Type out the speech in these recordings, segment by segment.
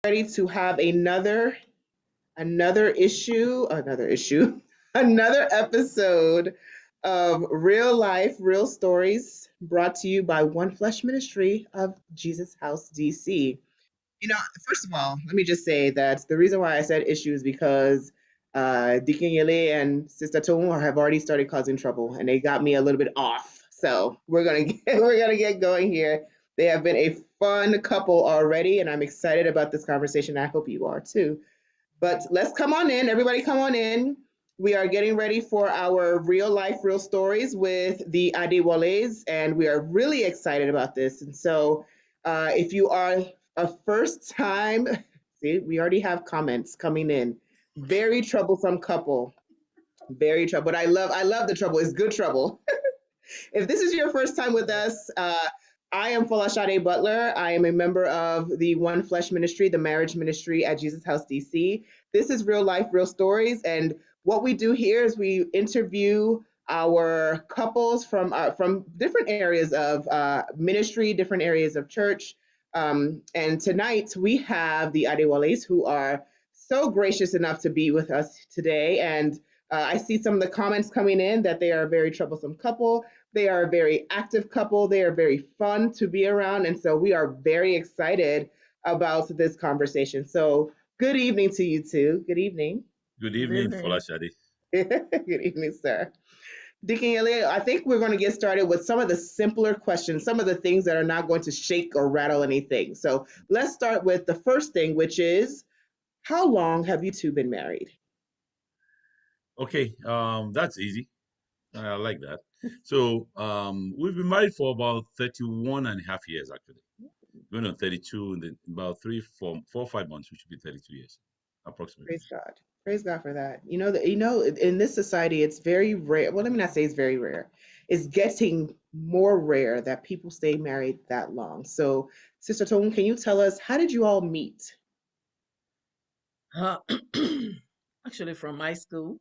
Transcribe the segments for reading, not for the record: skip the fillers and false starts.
ready to have another issue, another episode of Real Life, Real Stories brought to you by One Flesh Ministry of Jesus House DC. You know, first of all, let me just say that the reason why I said issue is because Deacon Yele and Sister Tomo have already started causing trouble, and they got me a little bit off. So we're gonna get going here. They have been a fun couple already, and I'm excited about this conversation. I hope you are too. But let's come on in. Everybody, come on in. We are getting ready for our real life, real stories with the Adewoles, and we are really excited about this. And so, if you are a first time, see, we already have comments coming in. Very troublesome couple. Very trouble. But I love the trouble. It's good trouble. If this is your first time with us, I am Folashade Butler. I am a member of the One Flesh Ministry, the marriage ministry at Jesus House DC. This is real life, real stories. And what we do here is we interview our couples from different areas of ministry, different areas of church. And tonight we have the Adewoles who are so gracious enough to be with us today. And I see some of the comments coming in that they are a very troublesome couple. They are a very active couple. They are very fun to be around. And so we are very excited about this conversation. So good evening to you two. Good evening. Good Good evening, evening. Folashade. Good evening, sir. Deacon Elliott, I think we're going to get started with some of the simpler questions, some of the things that are not going to shake or rattle anything. So let's start with the first thing, which is how long have you two been married? Okay, that's easy. I like that. So, we've been married for about 31 and a half years, actually. Going on 32 in about 4 or 5 months, we should be 32 years, approximately. Praise God. Praise God for that. In this society, it's very rare. Well, let me not say it's very rare. It's getting more rare that people stay married that long. So, Sister Tone, can you tell us how did you all meet? Uh, actually, from high school.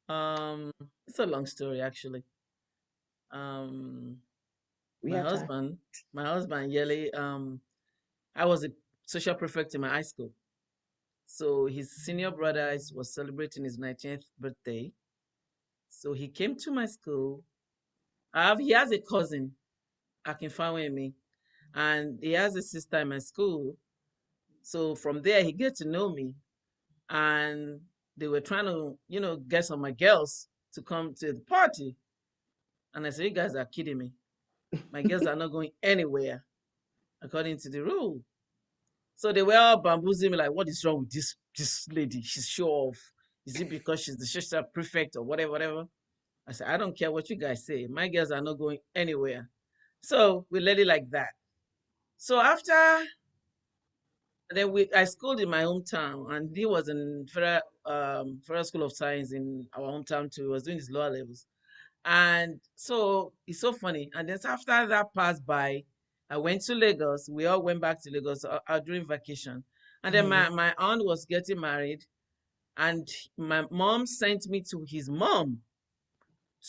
Um, it's a long story, actually. Um, We my have time. husband, my husband, Yele, I was a social prefect in my high school. So his senior brother was celebrating his 19th birthday. So he came to my school. He has a cousin, Akinfawemi, and he has a sister in my school. So from there, he get to know me, and they were trying to, get some of my girls to come to the party. And I said, you guys are kidding me. My girls are not going anywhere according to the rule. So they were all bamboozling me like, what is wrong with this lady? She's show off. Is it because she's the social prefect or whatever, whatever? I said, I don't care what you guys say. My girls are not going anywhere. So we let it like that. So after then I schooled in my hometown, and he was in Federal School of Science in our hometown too. He was doing his lower levels. And so it's so funny. And then after that passed by, I went to Lagos. We all went back to Lagos during vacation. And then Mhm. my aunt was getting married, and my mom sent me to his mom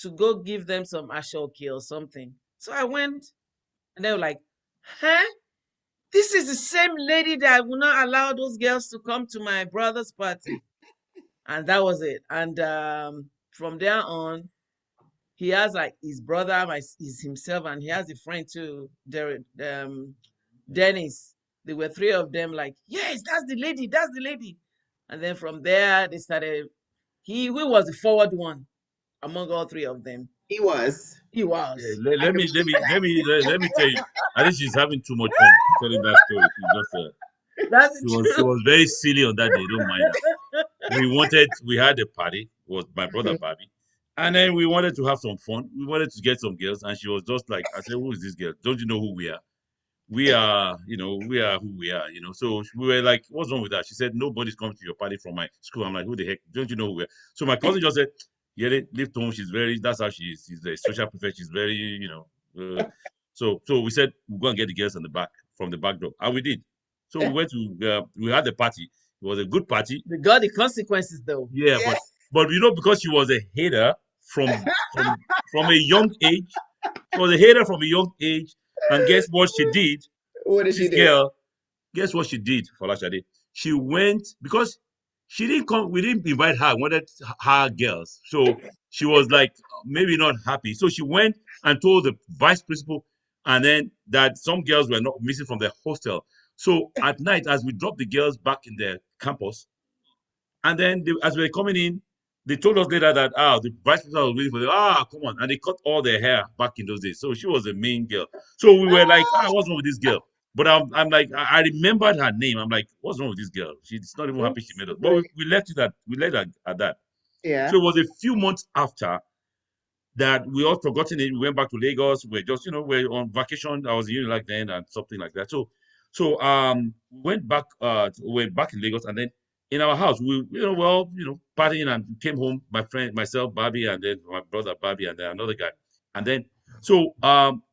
to go give them some ashoki or something. So I went, and they were like, huh? This is the same lady that will not allow those girls to come to my brother's party. And that was it. And from there on, he has like his brother is himself, and he has a friend too, Dennis. There were three of them like, yes, that's the lady. And then from there they started. He was the forward one among all three of them. He was. He Yeah, was. let, I let can me let believe me let me let, let me tell you. I think she's having too much fun telling that story. That's She the was truth. very silly on that day. Don't mind her. We had a party. It was my brother that. Bobby, and then we wanted to have some fun. We wanted to get some girls, and she was just like, I said, "Who is this girl? Don't you know who we are? We are who we are, So we were like, what's wrong with that? She said, nobody's coming to your party from my school. I'm like, who the heck? Don't you know who we are? So my cousin just said, yeah, leave home. That's how she is. She's the social prefect. She's very, so we said, we'll go and get the girls on the back, from the back door. And we did. So we had the party. It was a good party. They got the consequences though. Yeah, Yeah. but because she was a hater from a young age, she was a hater from a young age. And guess what she did? What did she This do? girl, guess what she did, Folashade? she went because she didn't come. We didn't invite her. We wanted her girls, so she was like maybe not happy. So she went and told the vice principal, and then that some girls were not missing from the hostel. So at night, as we dropped the girls back in the campus, and then as we were coming in, they told us later that the vice principal was waiting for them. Come on, and they cut all their hair back in those days. So she was the main girl. So we were like, what's wrong with this girl? But I'm like, I remembered her name. I'm like, what's wrong with this girl? She's not even happy she Oops. made us. But we left it at that. So Yeah. it was a few months after that we all forgotten it. We went back to Lagos. We're just, we're on vacation. I was in like then and something like that. So we went back we're back in Lagos, and then in our house partying, and came home, my friend, myself, Bobby, and then my brother Bobby, and then another guy. And then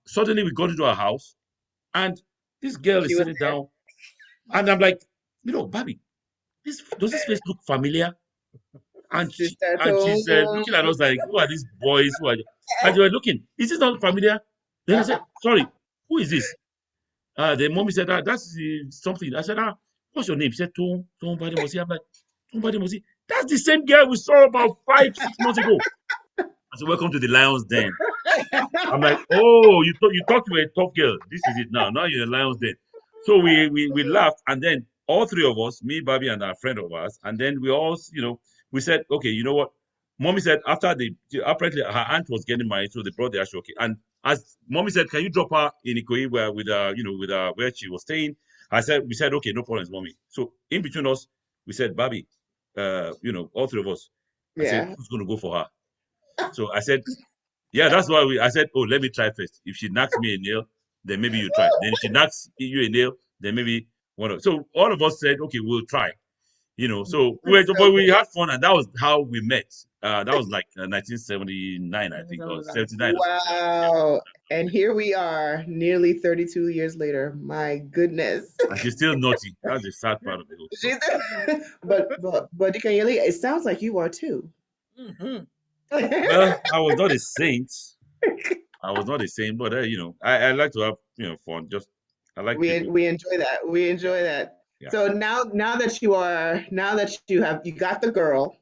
suddenly we got into our house, and this girl She is was sitting down, and I'm like, Bobby, does this place look familiar? And she Sister and Tone. she's looking at us like, who are these boys? Who are they? And they were looking, is this not familiar? Then I said, sorry, who is this? The mommy said, that's something. I said, what's your name? She said, Tom Badimosi. I'm like, Tom Badimosi? That's the same girl we saw about 5, 6 months ago. I said, welcome to the Lion's Den. I'm like, oh, you thought you were a tough girl. This is it now. Now you're a Lion's Den. So we laughed, and then all three of us, me, Bobby, and our friend of ours, and then we all, we said, okay, you know what? Mommy said after apparently her aunt was getting married, so they brought the actual kid. And as mommy said, can you drop her in Ikoyi where with where she was staying? We said, okay, no problems, mommy. So in between us, we said, Bobby, all three of us. I said, Yeah. who's going to go for her? So I said, yeah, that's why I said, oh, let me try first. If she knocks me a nail, then maybe you try. Then if she knocks you a nail, then maybe one of. So all of us said, okay, we'll try. So That's so but we good. had fun, and that was how we met. That was like 1979, I think, or 79 or something like that. Yeah, Wow. And here we are, nearly 32 years later. My goodness. and she's still naughty. That's the sad part of the whole story. She's, but Dikayele, it sounds like you are too. Hmm. Well, I was not a saint. I was not a saint, but I like to have fun. Just I like people. We enjoy that. We enjoy that. Yeah, So now that you got the girl,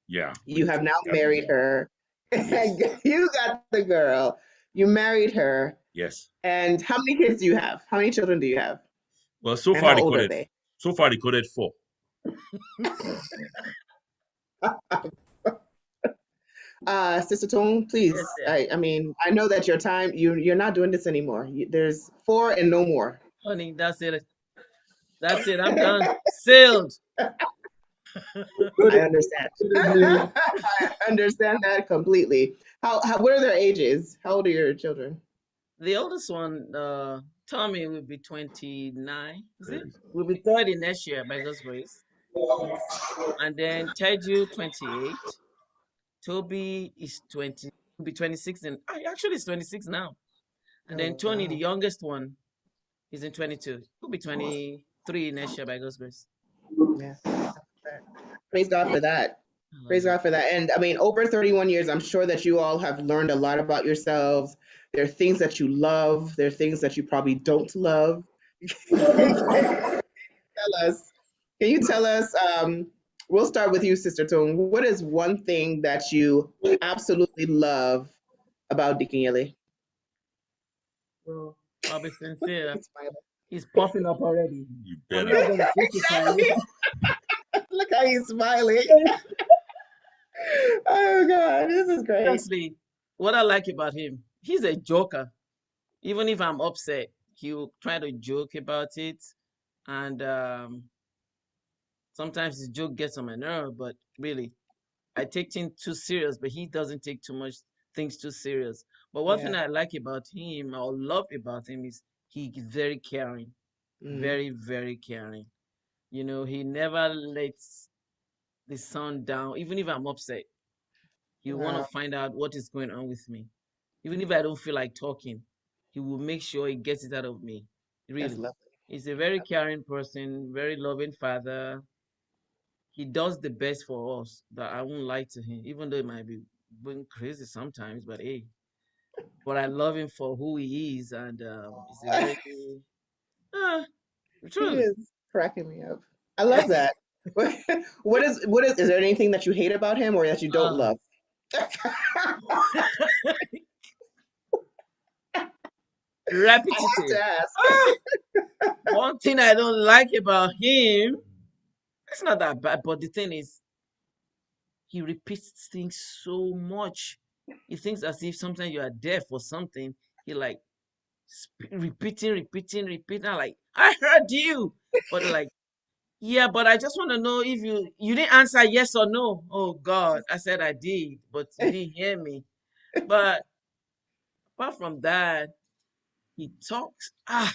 yeah. you have now Got the married girl. her. Yes, You got the girl. You married her. yes. And how many kids do you have? How many children do you have? Well, so And far how old are recorded. they? So far recorded four. Sister Tone, Yes, please. sir. I mean, I know that your time you're not doing this anymore. There's four and no more. Honey, that's it. That's it. I'm done. Sailed. I understand. I understand that completely. What are their ages? How old are your children? The oldest one, Tommy, will be 29. Is it? 30. Will be 30 next year by God's grace. And then Teju, 28. Toby is 20. Will be 26. And actually, it's 26 now. And then Oh Tony, the wow. youngest one, is in 22. Will be 23 next year by God's grace. Yeah. Praise God for that. Praise Hallelujah. God for that. And I mean, over 31 years, I'm sure that you all have learned a lot about yourselves. There are things that you love. There are things that you probably don't love. Tell us. Can you tell us? We'll start with you, Sister Tone. What is one thing that you absolutely love about Dikinyele? Well, I'll be sincere. He's smiling. He's popping up already. You I'm better. not going to crucify you. Look how he's smiling. Oh God, this is great. Seriously, what I like about him, he's a joker. Even if I'm upset, he'll try to joke about it. And sometimes his joke gets on my nerve, but really, I take things too serious, but he doesn't take too much things too serious. But one thing Yeah. I like about him or love about him is he's very caring, Mm, very, very caring. He never lets the sun down, even if I'm upset. He want to wow, find out what is going on with me. Even if I don't feel like talking, he will make sure he gets it out of me. that's Really. lovely. He's a very caring person, very loving father. He does the best for us. That I won't lie to him, even though it might be going crazy sometimes. But hey, but I love him for who he is, and he's a very He truly. is cracking me up. I love that. Is there anything that you hate about him or that you don't Uh, love? I have repetitive. to ask. Ah, one thing I don't like about him, it's not that bad, but the thing is, he repeats things so much. He thinks as if sometimes you are deaf or something. He like repeating. I'm like, I heard you, but like, yeah, but I just want to know if you didn't answer yes or no. Oh God, I said I did, but you didn't hear me. But apart from that, he talks. I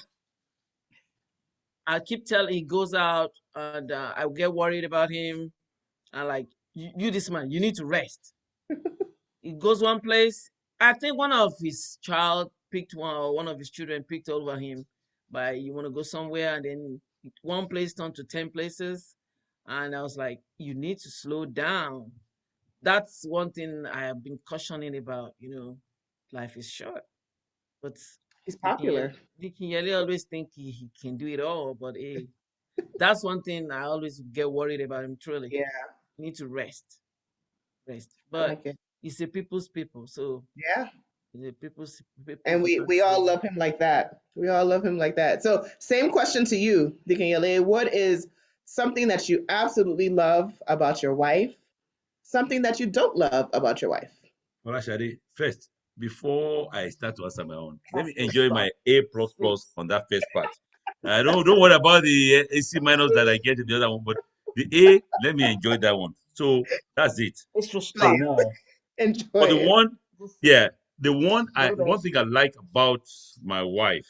keep telling he goes out and I get worried about him. And like, you this man, you need to rest. He goes one place. I think one of his child picked one of his children picked over him. By you want to go somewhere, and then one place turned to 10 places. And I was like, you need to slow down. That's one thing I have been cautioning about. Life is short. But He's Dikin popular. Yele always think he can do it all. But hey, that's one thing I always get worried about him. Truly, Yeah, you need to rest. I But like it. he's a people's people, so Yeah. he's a people's And we man. we all So love him like that. We all love him like that. So, same question to you, Dikanyele. What is something that you absolutely love about your wife? Something that you don't love about your wife? Well, actually, first, before I start to answer my own, let me classic enjoy stuff. my A plus Sweet. plus on that first part. I don't worry about the AC minus that I get in the other one, but the A, let me enjoy that one. So that's it. Extra So Please strong. now, enjoy for the it. one, Just yeah, go the one rest. thing I like about my wife,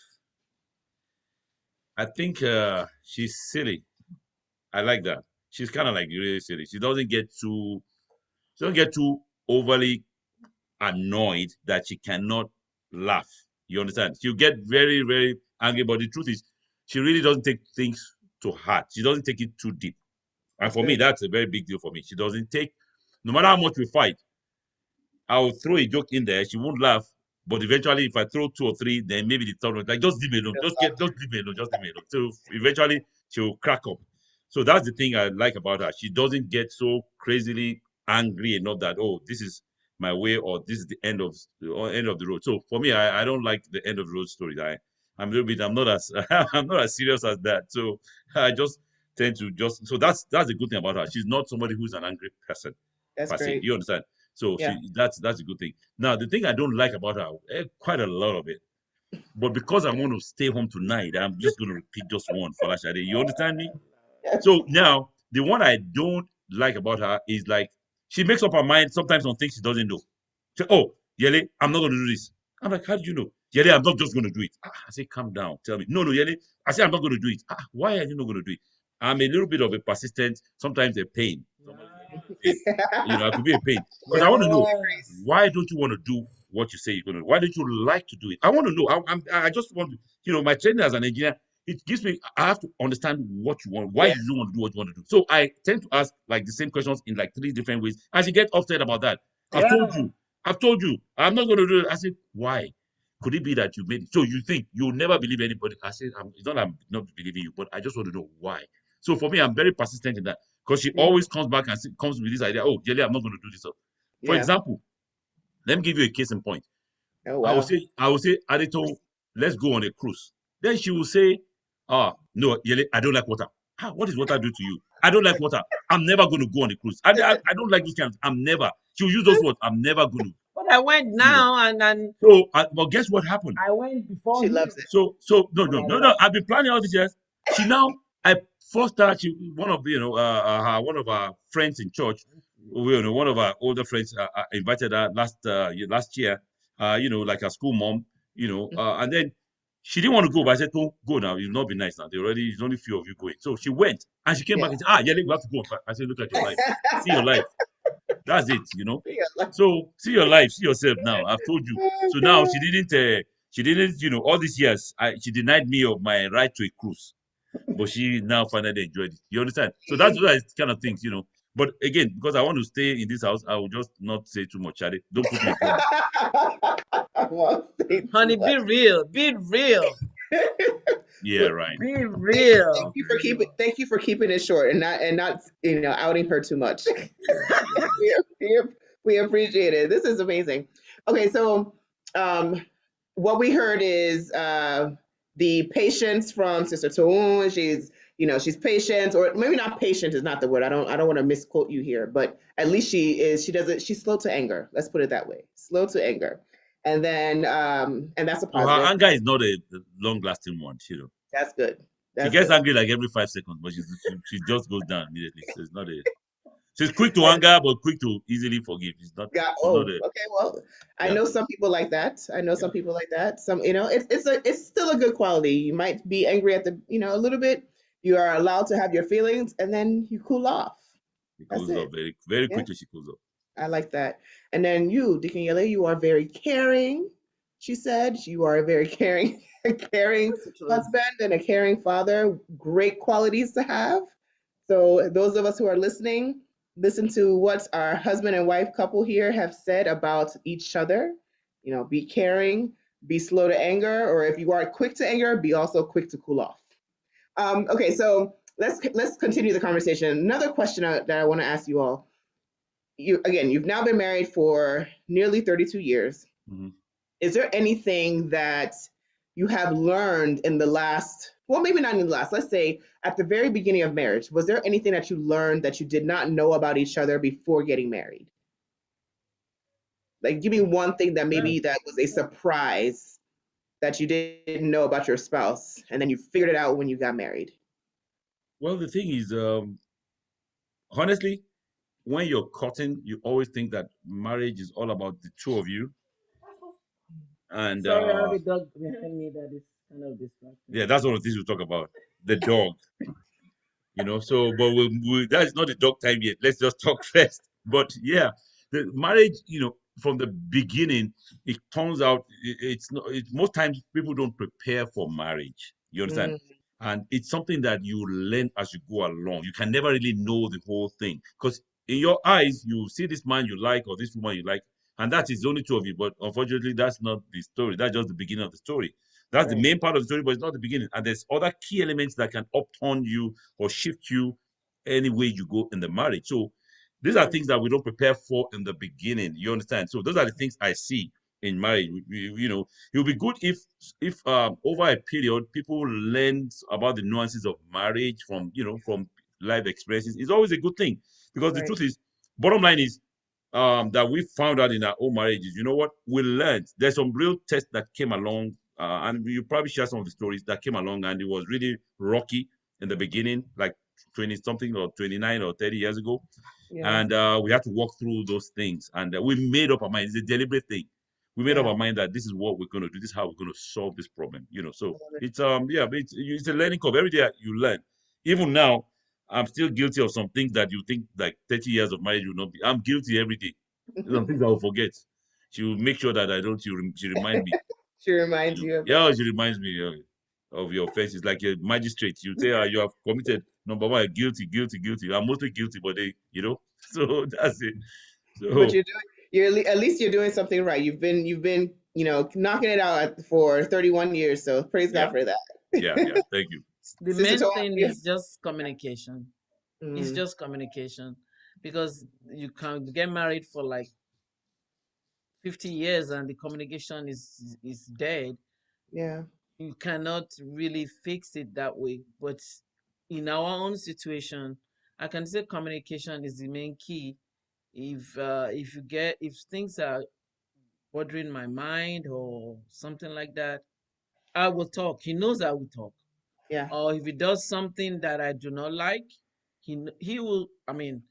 I think she's silly. I like that. She's kind of like really silly. She doesn't get too overly annoyed that she cannot laugh. You understand? She'll get very, very angry, but the truth is, she really doesn't take things to heart. She doesn't take it too deep. And That's for me, good. that's a very big deal for me. She doesn't take, no matter how much we fight, I'll throw a joke in there. She won't laugh. But eventually, if I throw two or three, then maybe the third one, like, just leave me alone. Just leave me alone. Just leave me alone. So eventually, she'll crack up. So that's the thing I like about her. She doesn't get so crazily angry enough that, oh, this is my way or this is the end of the road. So for me, I don't like the end of the road stories. I'm a little bit. I'm not as I'm not as serious as that. So I just tend to just. So that's a good thing about her. She's not somebody who's an angry person That's per se. great. You understand? So Yeah. that's a good thing. Now the thing I don't like about her, quite a lot of it, but because I want to stay home tonight, I'm just going to repeat just one for Lashade. You understand me? Yes. So now the one I don't like about her is like she makes up her mind sometimes on things she doesn't know. Say, oh, Yele, I'm not going to do this. I'm like, how do you know? Yele, I'm not just going to do it. I say, calm down. Tell me. No, Yele. I say, I'm not going to do it. Why are you not going to do it? I'm a little bit of a persistent, sometimes a pain. Somebody say, I could be a pain because I Yep. want to know Yes. why don't you want to do what you say you're going to do? Why don't you like to do it? I want to know. I just want to, my training as an engineer, it gives me, I have to understand what you want. Why Yeah. do you want to do what you want to do? So I tend to ask like the same questions in like three different ways. And she gets upset about that. I've told Yeah. you, I've told you, I'm not going to do it. I said, why? Could it be that you made it? So you think you'll never believe anybody? I said, it's not that I'm not believing you, but I just want to know why. So for me, I'm very persistent in that because she Yeah. always comes back and comes with this idea. Oh, Jelly, I'm not going to do this. For Yeah. example, let me give you a case in point. Oh I will wow. say, Adito, let's go on a cruise. Then she will say, no, Yele, I don't like water. What does water do to you? I don't like water. I'm never going to go on a cruise. I don't like those kinds. I'm never. She'll use those words. I'm never going to. But I went You know. now, and So, but guess what happened? I went before She him, loves it. No, and no, I no, no. left. I've been planning all these years. She now, I first started. One of one of our friends in church, one of our older friends, invited her last year. Like a school mom. And then she didn't want to go, but I said, "Don't go now. You'll not be nice now. There's only few of you going." So she went, and she came Yeah. back and said, "Yeah, we have to go." I said, "Look at your life. See your life. That's it. Yeah. So see your life, see yourself now. I've told you. Oh, So now God. she didn't, all these years, she denied me of my right to a cruise, but she now finally enjoyed it. You understand? So that's those kind of things. But again, because I want to stay in this house, I will just not say too much, Charlie. Don't put me in trouble. I won't say too Honey, much. be real. Be real. Yeah, Well, right. Be thank real. you for keeping it short and not outing her too much. we, we, we appreciate it. This is amazing. Okay, so um, what we heard is the patience from Sister Toon. She's patient, or maybe not patient is not the word. I don't want to misquote you here, but at least she's slow to anger. Let's put it that way. Slow to anger. And then and that's a So her positive. anger is not a long-lasting one. That's good. She That's gets good. angry like every 5 seconds, but she just goes down immediately. So it's not a. She's quick to anger, but quick to easily forgive. She's not. Got She's not oh, a. okay. Well, I Yeah, know some people like that. I know some yeah. people like that. It's still a good quality. You might be angry at the a little bit. You are allowed to have your feelings, and then you cool off. She That's cools off it. very, very Yeah, quickly. She cools off. I like that. And then you, Deacon Yele, you are very caring. She said you are a very caring, a caring That's true. husband and a caring father. Great qualities to have. So those of us who are listening, listen to what our husband and wife couple here have said about each other. Be caring, be slow to anger, or if you are quick to anger, be also quick to cool off. Okay, so let's continue the conversation. Another question that I want to ask you all. You've now been married for nearly 32 years. Hmm. Is there anything that you have learned in the last, well, maybe not in the last, let's say at the very beginning of marriage, was there anything that you learned that you did not know about each other before getting married? Like, give me one thing that Well, maybe that was a surprise that you didn't know about your spouse, and then you figured it out when you got married. Well, the thing is, honestly, when you're courting, you always think that marriage is all about the two of you, and sorry, I have a dog behind me that is kind of distracting. yeah, that's one of the things we talk about. The dog. So but that's not the dog time yet. Let's just talk first. But yeah, the marriage, from the beginning, it turns out it's not most times people don't prepare for marriage, you understand, Mm, and it's something that you learn as you go along. You can never really know the whole thing because in your eyes you see this man you like or this woman you like, and that is the only two of you, but unfortunately that's not the story. That's just the beginning of the story. That's the right, main part of the story, but it's not the beginning, and there's other key elements that can upturn you or shift you any way you go in the marriage. So these are right, things that we don't prepare for in the beginning. You understand? So those are the things I see in marriage. It would be good if over a period people learn about the nuances of marriage from life experiences. It's always a good thing because the right. truth is, bottom line is that we found out in our own marriages. You know what? We learned there's some real tests that came along, and you probably share some of the stories that came along, and it was really rocky in the beginning, like 20 something or 29 or 30 years ago. Yeah, And we had to walk through those things. And we made up our mind. It's a deliberate thing. We made up yeah. our mind that this is what we're going to do. This is how we're going to solve this problem. I So love it. it's yeah, but it's a learning curve. Every day you learn. Even now, I'm still guilty of some things that you think like 30 years of marriage will not be. I'm guilty every day. There's some things I will forget. She will make sure that I don't. She remind me. She reminds you of that. Yeah, she reminds me of your offenses. Like a magistrate, you say you have committed number one, guilty, guilty, guilty. I'm mostly guilty, but so that's it. But So at least you're doing something right. You've been knocking it out for 31 years. So praise God yeah, for yeah, that. yeah. Thank you. The Sister main Tola, thing yeah. is just communication. It's Mm, just communication because you can get married for like 50 years and the communication is dead. yeah, You cannot really fix it that way. But in our own situation, I can say communication is the main key. If things are bothering my mind or something like that, I will talk. He knows I will talk. yeah, Or if he does something that I do not like, he will. I mean,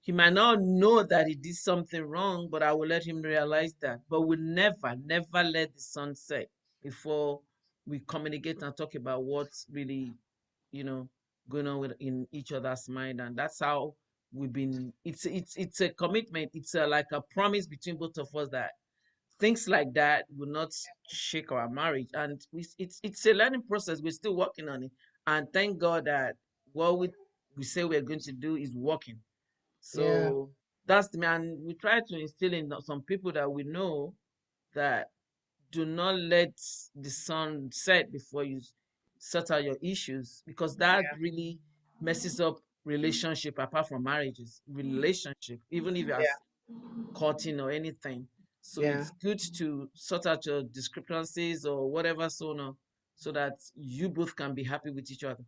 he might not know that he did something wrong, but I will let him realize that. But we never let the sun set before we communicate and talk about what's really, you know, going on in each other's mind. And that's how we've been. It's a commitment. It's like a promise between both of us that things like that will not shake our marriage. And it's a learning process. We're still working on it. And thank God that what we say we're going to do is working. yeah, So that's the man. We try to instill in some people that we know that do not let the sun set before you sort out your issues, because that really messes up relationship apart from marriages, relationship, even if you're Yeah, courting or anything. So yeah, it's good to sort out your discrepancies or whatever, so that you both can be happy with each other.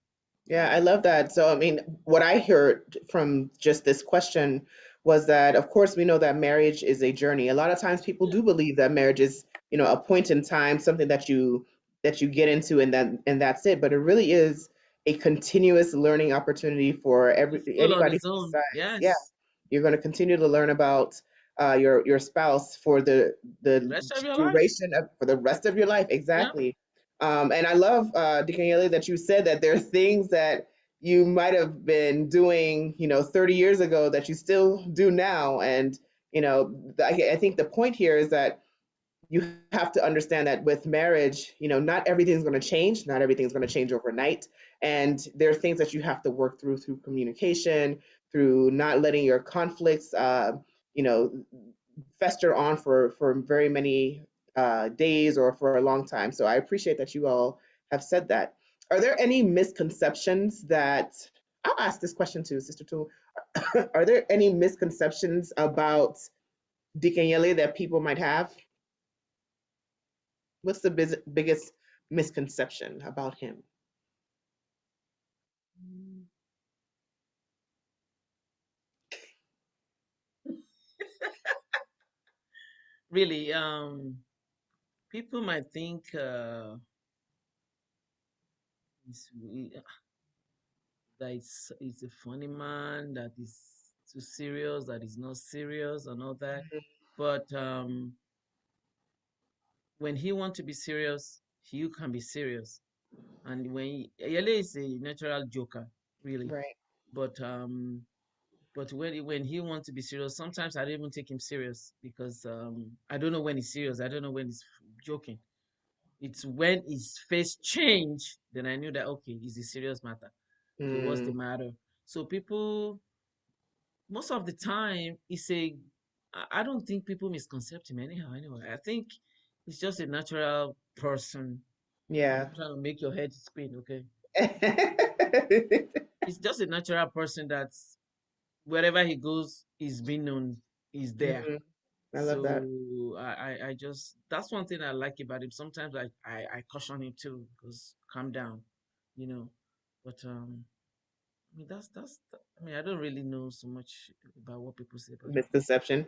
yeah. I love that. So, I mean, what I heard from just this question was that, of course, we know that marriage is a journey. A lot of times, people Yeah. do believe that marriage is, a point in time, something that you get into, and that's it. But it really is a continuous learning opportunity for It's full on anybody its who own. decides. Yeah, Yes. you're going to continue to learn about your spouse for the Rest of your life. duration of for the rest of your life. Yeah. Exactly. And I love, Dikanyele, that you said that there are things that you might have been doing, 30 years ago that you still do now. And, I think the point here is that you have to understand that with marriage, not everything's going to change. Not everything's going to change overnight. And there are things that you have to work through communication, through not letting your conflicts, you know, fester on for very many days or for a long time. So I appreciate that you all have said that. Are there any misconceptions that I'll ask this question to Sister Tool? Are there any misconceptions about Dikanyele that people might have? What's the biggest misconception about him? Mm. Really, people might think he's, that it's a funny man, that is too serious, that is not serious, and all that. But when he wants to be serious, you can be serious. And Yele is a natural joker, really. Right. But when he wants to be serious, sometimes I don't even take him serious, because I don't know when he's serious. I don't know when he's joking. It's when his face changed, then I knew that okay, it's a serious matter. Okay, what's the Mm, matter? So people, most of the time, it's a. I don't think people misconcept him anyhow. Anyway, I think he's just a natural person. I'm yeah. not trying to make your head spin. Okay, he's just a natural person that's wherever he goes, he's been known, he's there. Mhm. I love that. So I just, that's one thing I like about him. Sometimes I caution him too, because calm down, you know. But I mean I mean I don't really know so much about what people say about him. Misconception.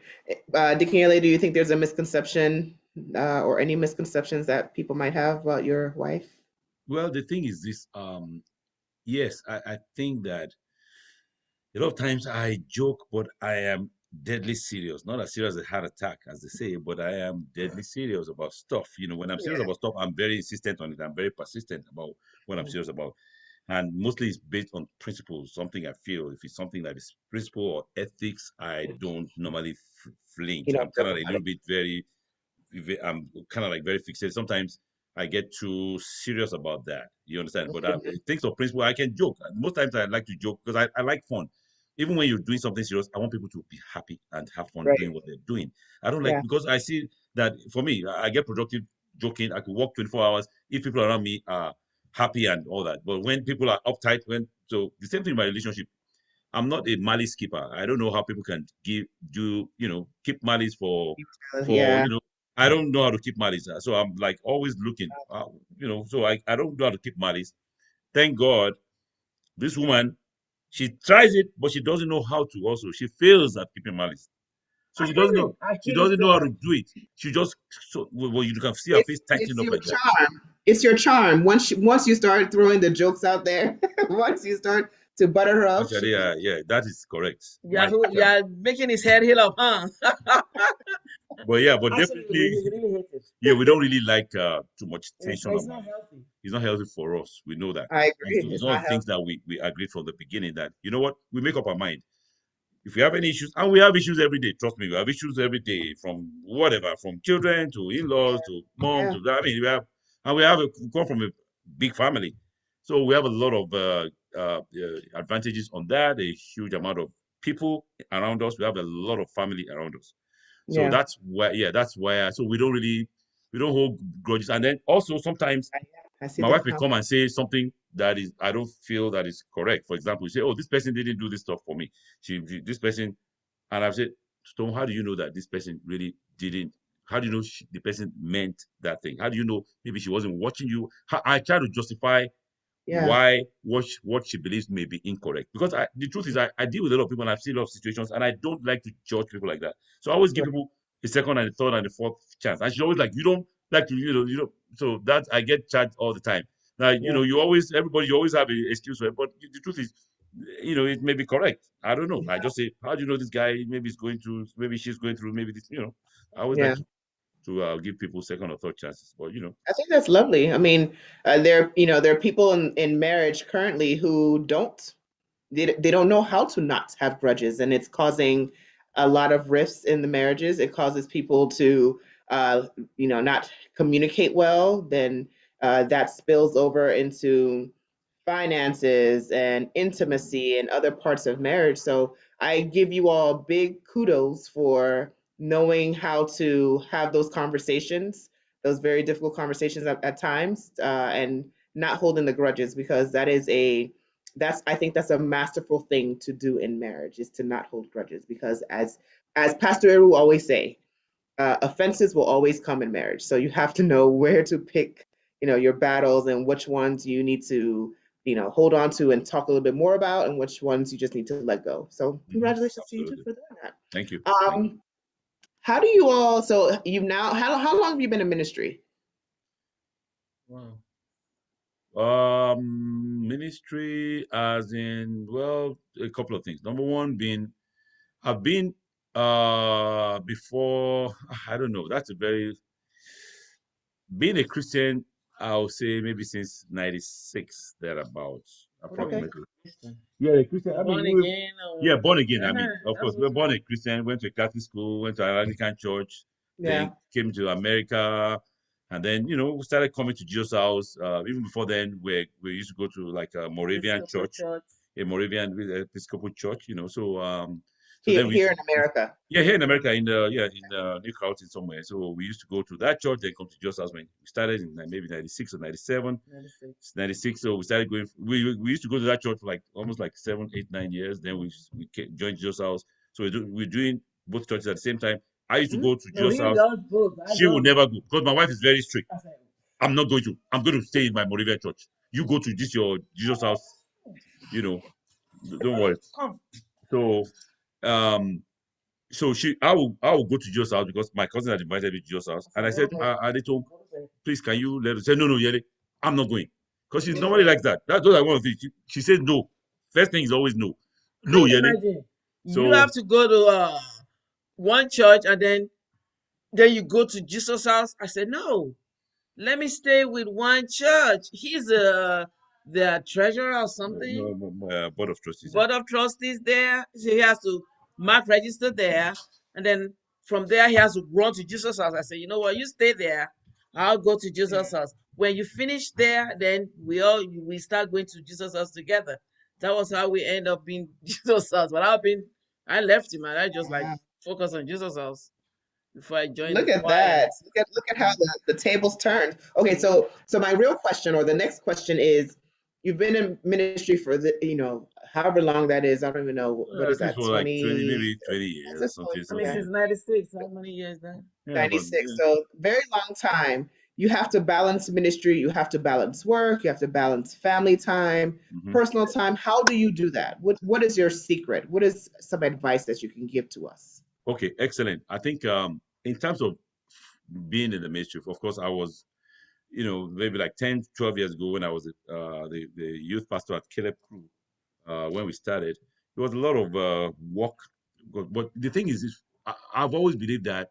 Dikanyele, do you think there's a misconception or any misconceptions that people might have about your wife? Well, the thing is this. Yes, I think that a lot of times I joke, but I am deadly serious. Not as serious as a heart attack, as they say, but I am deadly serious about stuff. When I'm serious Yeah. about stuff, I'm very insistent on it. I'm very persistent about what I'm serious about. And mostly it's based on principles, something I feel. If it's something that is principle or ethics, I don't normally flinch. You I'm don't kind joke of like a about little bit very I'm kind of like very fixated. Sometimes I get too serious about that. You understand? But it. things of principle, I can joke. Most times I like to joke because I like fun. Even when you're doing something serious, I want people to be happy and have fun Right. doing what they're doing. I don't like Yeah. because I see that for me, I get productive joking. I could work 24 hours if people around me are happy and all that. But when people are uptight, so the same thing in my relationship. I'm not a malice keeper. I don't know how people can keep malice for Yeah. I don't know how to keep malice. So I'm like always looking, so I don't know how to keep malice. Thank God, this woman, she tries it, but she doesn't know how to also. She fails at keeping malice. So I hate it. I she hate it doesn't so know how to much. do it. She just, well, you can see her It's face tightening it's up your like that. charm. It's your charm. Once you start throwing the jokes out there, once you start to butter her up, she Actually, yeah, that is correct. Yeah, My who charm. yeah, making his head heal up, huh? But yeah, but Actually, we definitely, really, we really hate it. yeah, we don't really like too much tension It's about not it. healthy. It's not healthy for us. We know that. I And so agree. it's It's one not of the things healthy. that we agreed from the beginning that, you know what, we make up our mind. If we have any issues, and we have issues every day, trust me, we have issues every day from whatever, from children to in-laws to mom Yeah. to that. I mean, we come from a big family. So we have a lot of advantages on that, a huge amount of people around us. We have a lot of family around us. So Yeah. that's why, yeah, that's why. So we don't really. We don't hold grudges. And then also sometimes I see my the wife may come and say something that is I don't feel that is correct. For example, you say, "Oh, this person didn't do this stuff for me. This person," and I've said, "Stone, how do you know that this person really didn't? How do you know the person meant that thing? How do you know maybe she wasn't watching you?" I try to justify Yeah, why what she believes may be incorrect. Because the truth is, I deal with a lot of people and I've seen a lot of situations, and I don't like to judge people like that. So I always give right. people a second and a third and a fourth chance. And she's always like, "You don't like to, you know." So that I get charged all the time. Now, Yeah, you always have an excuse for it, but the truth is, it may be correct. I don't know. I just say, how do you know this guy maybe is going through, maybe she's going through, maybe this, I always like yeah. to give people second or third chances. But I think that's lovely. I mean, there are people in marriage currently who they don't know how to not have grudges, and it's causing a lot of rifts in the marriages. It causes people to uh, not communicate well. Then that spills over into finances and intimacy and other parts of marriage. So I give you all big kudos for knowing how to have those conversations, those very difficult conversations at times, and not holding the grudges, because I think that's a masterful thing to do in marriage, is to not hold grudges, because as Pastor Eru always say, offenses will always come in marriage. So you have to know where to pick, your battles, and which ones you need to, hold on to and talk a little bit more about, and which ones you just need to let go. So congratulations to you too absolutely. for doing that. Thank you. Thank you. How do you all? So you've now how long have you been in ministry? Wow. Ministry as in, well, a couple of things. Number one being I've been before, I don't know, that's a very being a Christian, I'll say maybe since 96, thereabouts, What do you mean Okay. approximately. Christian? Yeah, a Christian. I mean, Born again yeah, or born again. I yeah, mean, of that's course, we were what's born up. a Christian, went to a Catholic school, went to an Anglican church, Yeah. then came to America, and then, we started coming to Jesus House. Even before then, we used to go to like a Moravian Episcopal church, Church. a Moravian Episcopal church, so Here then we used here to, in America. yeah, here in America, in New Carrollton somewhere. So we used to go to that church, then come to Jesus House when we started in maybe 96 or 97. 96. 96. So we started going. We used to go to that church for like almost like 7, 8, 9 years. Then we joined Jesus House. So we're doing both churches at the same time. I used to Hmm? go to So Jesus he House. does both. I She will don't. never go because my wife is very strict. I said, I'm not going to. I'm going to stay in my Moravian church. You go to your Jesus House. You know, don't worry. come. So, um, I will go to Jesus House because my cousin had invited me to Jesus House, I and said, I what said, do they? Adeto, What do please can you let us say no, no, Yele, I'm not going because she's they? normally Yeah. like that. That's what I want to do. She says no. First thing is always no, Can no, you Yele. imagine? You So have to go to one church and then you go to Jesus' house. I said, no, let me stay with one church. He's the treasurer or something, board of trustees. Yeah. board of trustees there. So he has to mark register there. And then from there, he has to run to Jesus' house. I said, you know what? You stay there. I'll go to Jesus' house. When you finish there, then we start going to Jesus' house together. That was how we end up being Jesus' house. But I left him and I just like Wow. focus on Jesus' house before I joined the Look at choir. that. Look at how the tables turned. Okay, so my real question, or the next question is, you've been in ministry for however long that is. I don't even know, what At is least that, for like 20, 20 maybe 20 years or something. I mean, yeah, So since 96, how many years then? yeah, but 96. So very long time. You have to balance ministry, you have to balance work, you have to balance family time, mhm. personal time. How do you do that? What is your secret? What is some advice that you can give to us? Okay, excellent. I think in terms of being in the ministry, of course, I was maybe like 10, 12 years ago when I was the youth pastor at Caleb Crew. When we started, there was a lot of work. But the thing is I've always believed that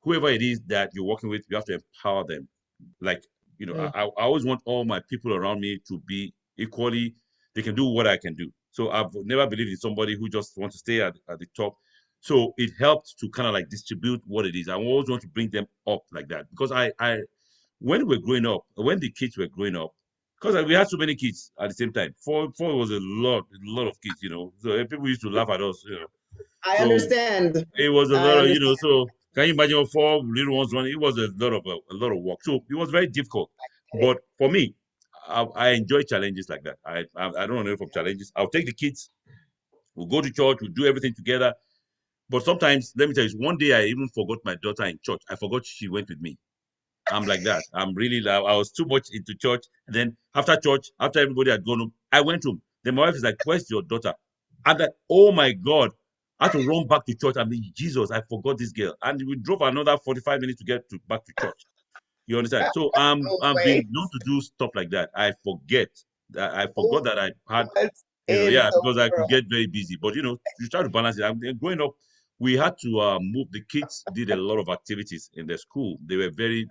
whoever it is that you're working with, you have to empower them. Like, Mm, I always want all my people around me to be equally, they can do what I can do. So I've never believed in somebody who just wants to stay at the top. So it helped to kind of like distribute what it is. I always want to bring them up like that because when we're growing up, when the kids were growing up, because we had so many kids at the same time. Four was a lot of kids. So people used to laugh at us. I So understand. it was a I lot of, understand. so Can you imagine 4 little ones running? It was a lot of work. So it was very difficult. But for me, I enjoy challenges like that. I don't know from challenges. I'll take the kids. We'll go to church. We'll do everything together. But sometimes, let me tell you, one day I even forgot my daughter in church. I forgot she went with me. I'm like that. I'm really like, I was too much into church. And then after church, after everybody had gone home, I went home. Then my wife is like, "Where's your daughter?" And that, oh my God, I had to run back to church. I mean, Jesus, I forgot this girl. And we drove another 45 minutes to get back to church. You understand? So No I'm way. being known to do stuff like that. I forget that I Oh, forgot that I had, what in yeah, the because I could world? get very busy. But you try to balance it. I'm growing up. We had to move. The kids did a lot of activities in the school. They were very,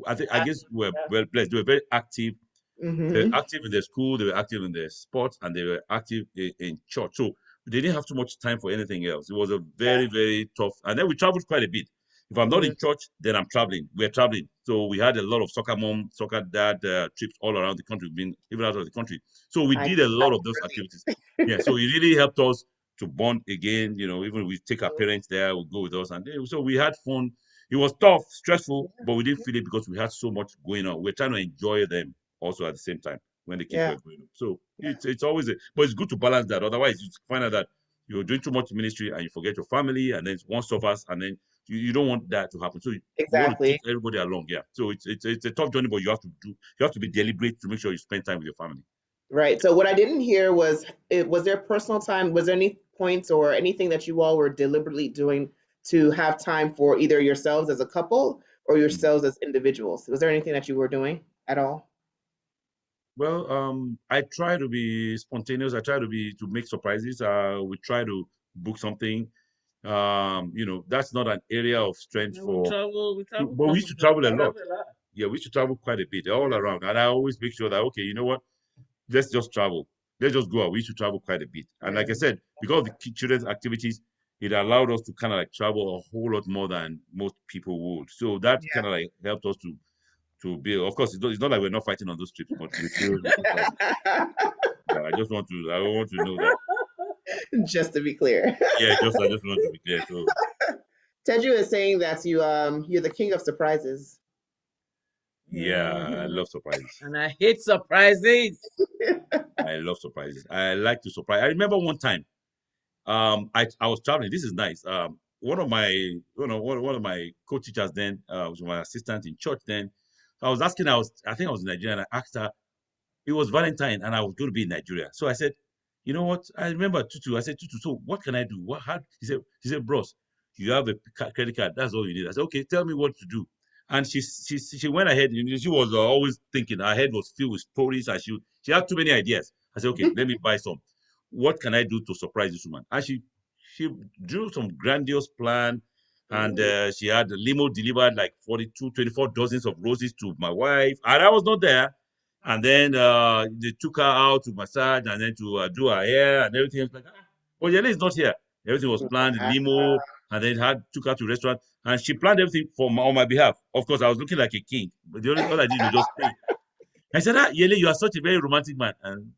I guess, we were well blessed. They were very active. They were Mm-hmm. active in the school, they were active in the sports, and they were active in church. So they didn't have too much time for anything else. It was a Yeah. very, very tough. And then we traveled quite a bit. If I'm not Mm-hmm. in church, then I'm traveling. We're traveling. So we had a lot of soccer mom, soccer dad trips all around the country, been even out of the country. So we I did a lot of those activities. relate. Yeah. So it really helped us to bond again. Even we take our parents there, we go with us. And so we had fun. It was tough, stressful, but we didn't feel it because we had so much going on. We're trying to enjoy them also at the same time when the kids Yeah. were growing up. So it's always but it's good to balance that. Otherwise, you find out that you're doing too much ministry and you forget your family, and then one suffers, and then you don't want that to happen. So you want to keep Exactly. everybody along. Yeah. So it's a tough journey, but you have to be deliberate to make sure you spend time with your family. Right. So what I didn't hear was was there personal time? Was there any points or anything that you all were deliberately doing to have time for either yourselves as a couple or Mm. yourselves as individuals? Was there anything that you were doing at all? Well, I try to be spontaneous. I try to make surprises. We try to book something. That's not an area of strength Yeah, for. we travel But we used to travel a comfortably. lot. Yeah, we used to travel quite a bit, all Yeah. around. And I always make sure that, okay, you know what? Let's just travel. Let's just go out. We used to travel quite a bit. And like I said, because of the children's activities, it allowed us to kind of like travel a whole lot more than most people would. So that kind of like helped us to build. Of course, it's not like we're not fighting on those trips, but we still travel. Yeah, I want to know that. Just to be clear. Yeah, I just want to be clear. So Teju is saying that you're the king of surprises. yeah, I Mhm. love surprises. And I hate surprises. I love surprises. I like to surprise. I remember one time. I was traveling. This is nice. One of my co-teachers then was my assistant in church then. I was asking. I think I was in Nigeria, and I asked her. It was Valentine, and I was going to be in Nigeria. So I said, you know what? I remember Tutu. I said, Tutu. So what can I do? What? How? He said, Bros, you have a credit card. That's all you need. I said, okay. Tell me what to do. And she went ahead. She was always thinking. Her head was filled with stories, and she had too many ideas. I said, okay, let me buy some. What can I do to surprise this woman? And she drew some grandiose plan, and Ooh. she had the limo delivered like 42, 24 dozens of roses to my wife, and I was not there. And then they took her out to massage and then to do her hair and everything. I was like, but Yele is not here. Everything was planned in limo, and then took her to restaurant, and she planned everything on my behalf. Of course, I was looking like a king, but all I did was just pay. I said, Yele, you are such a very romantic man. And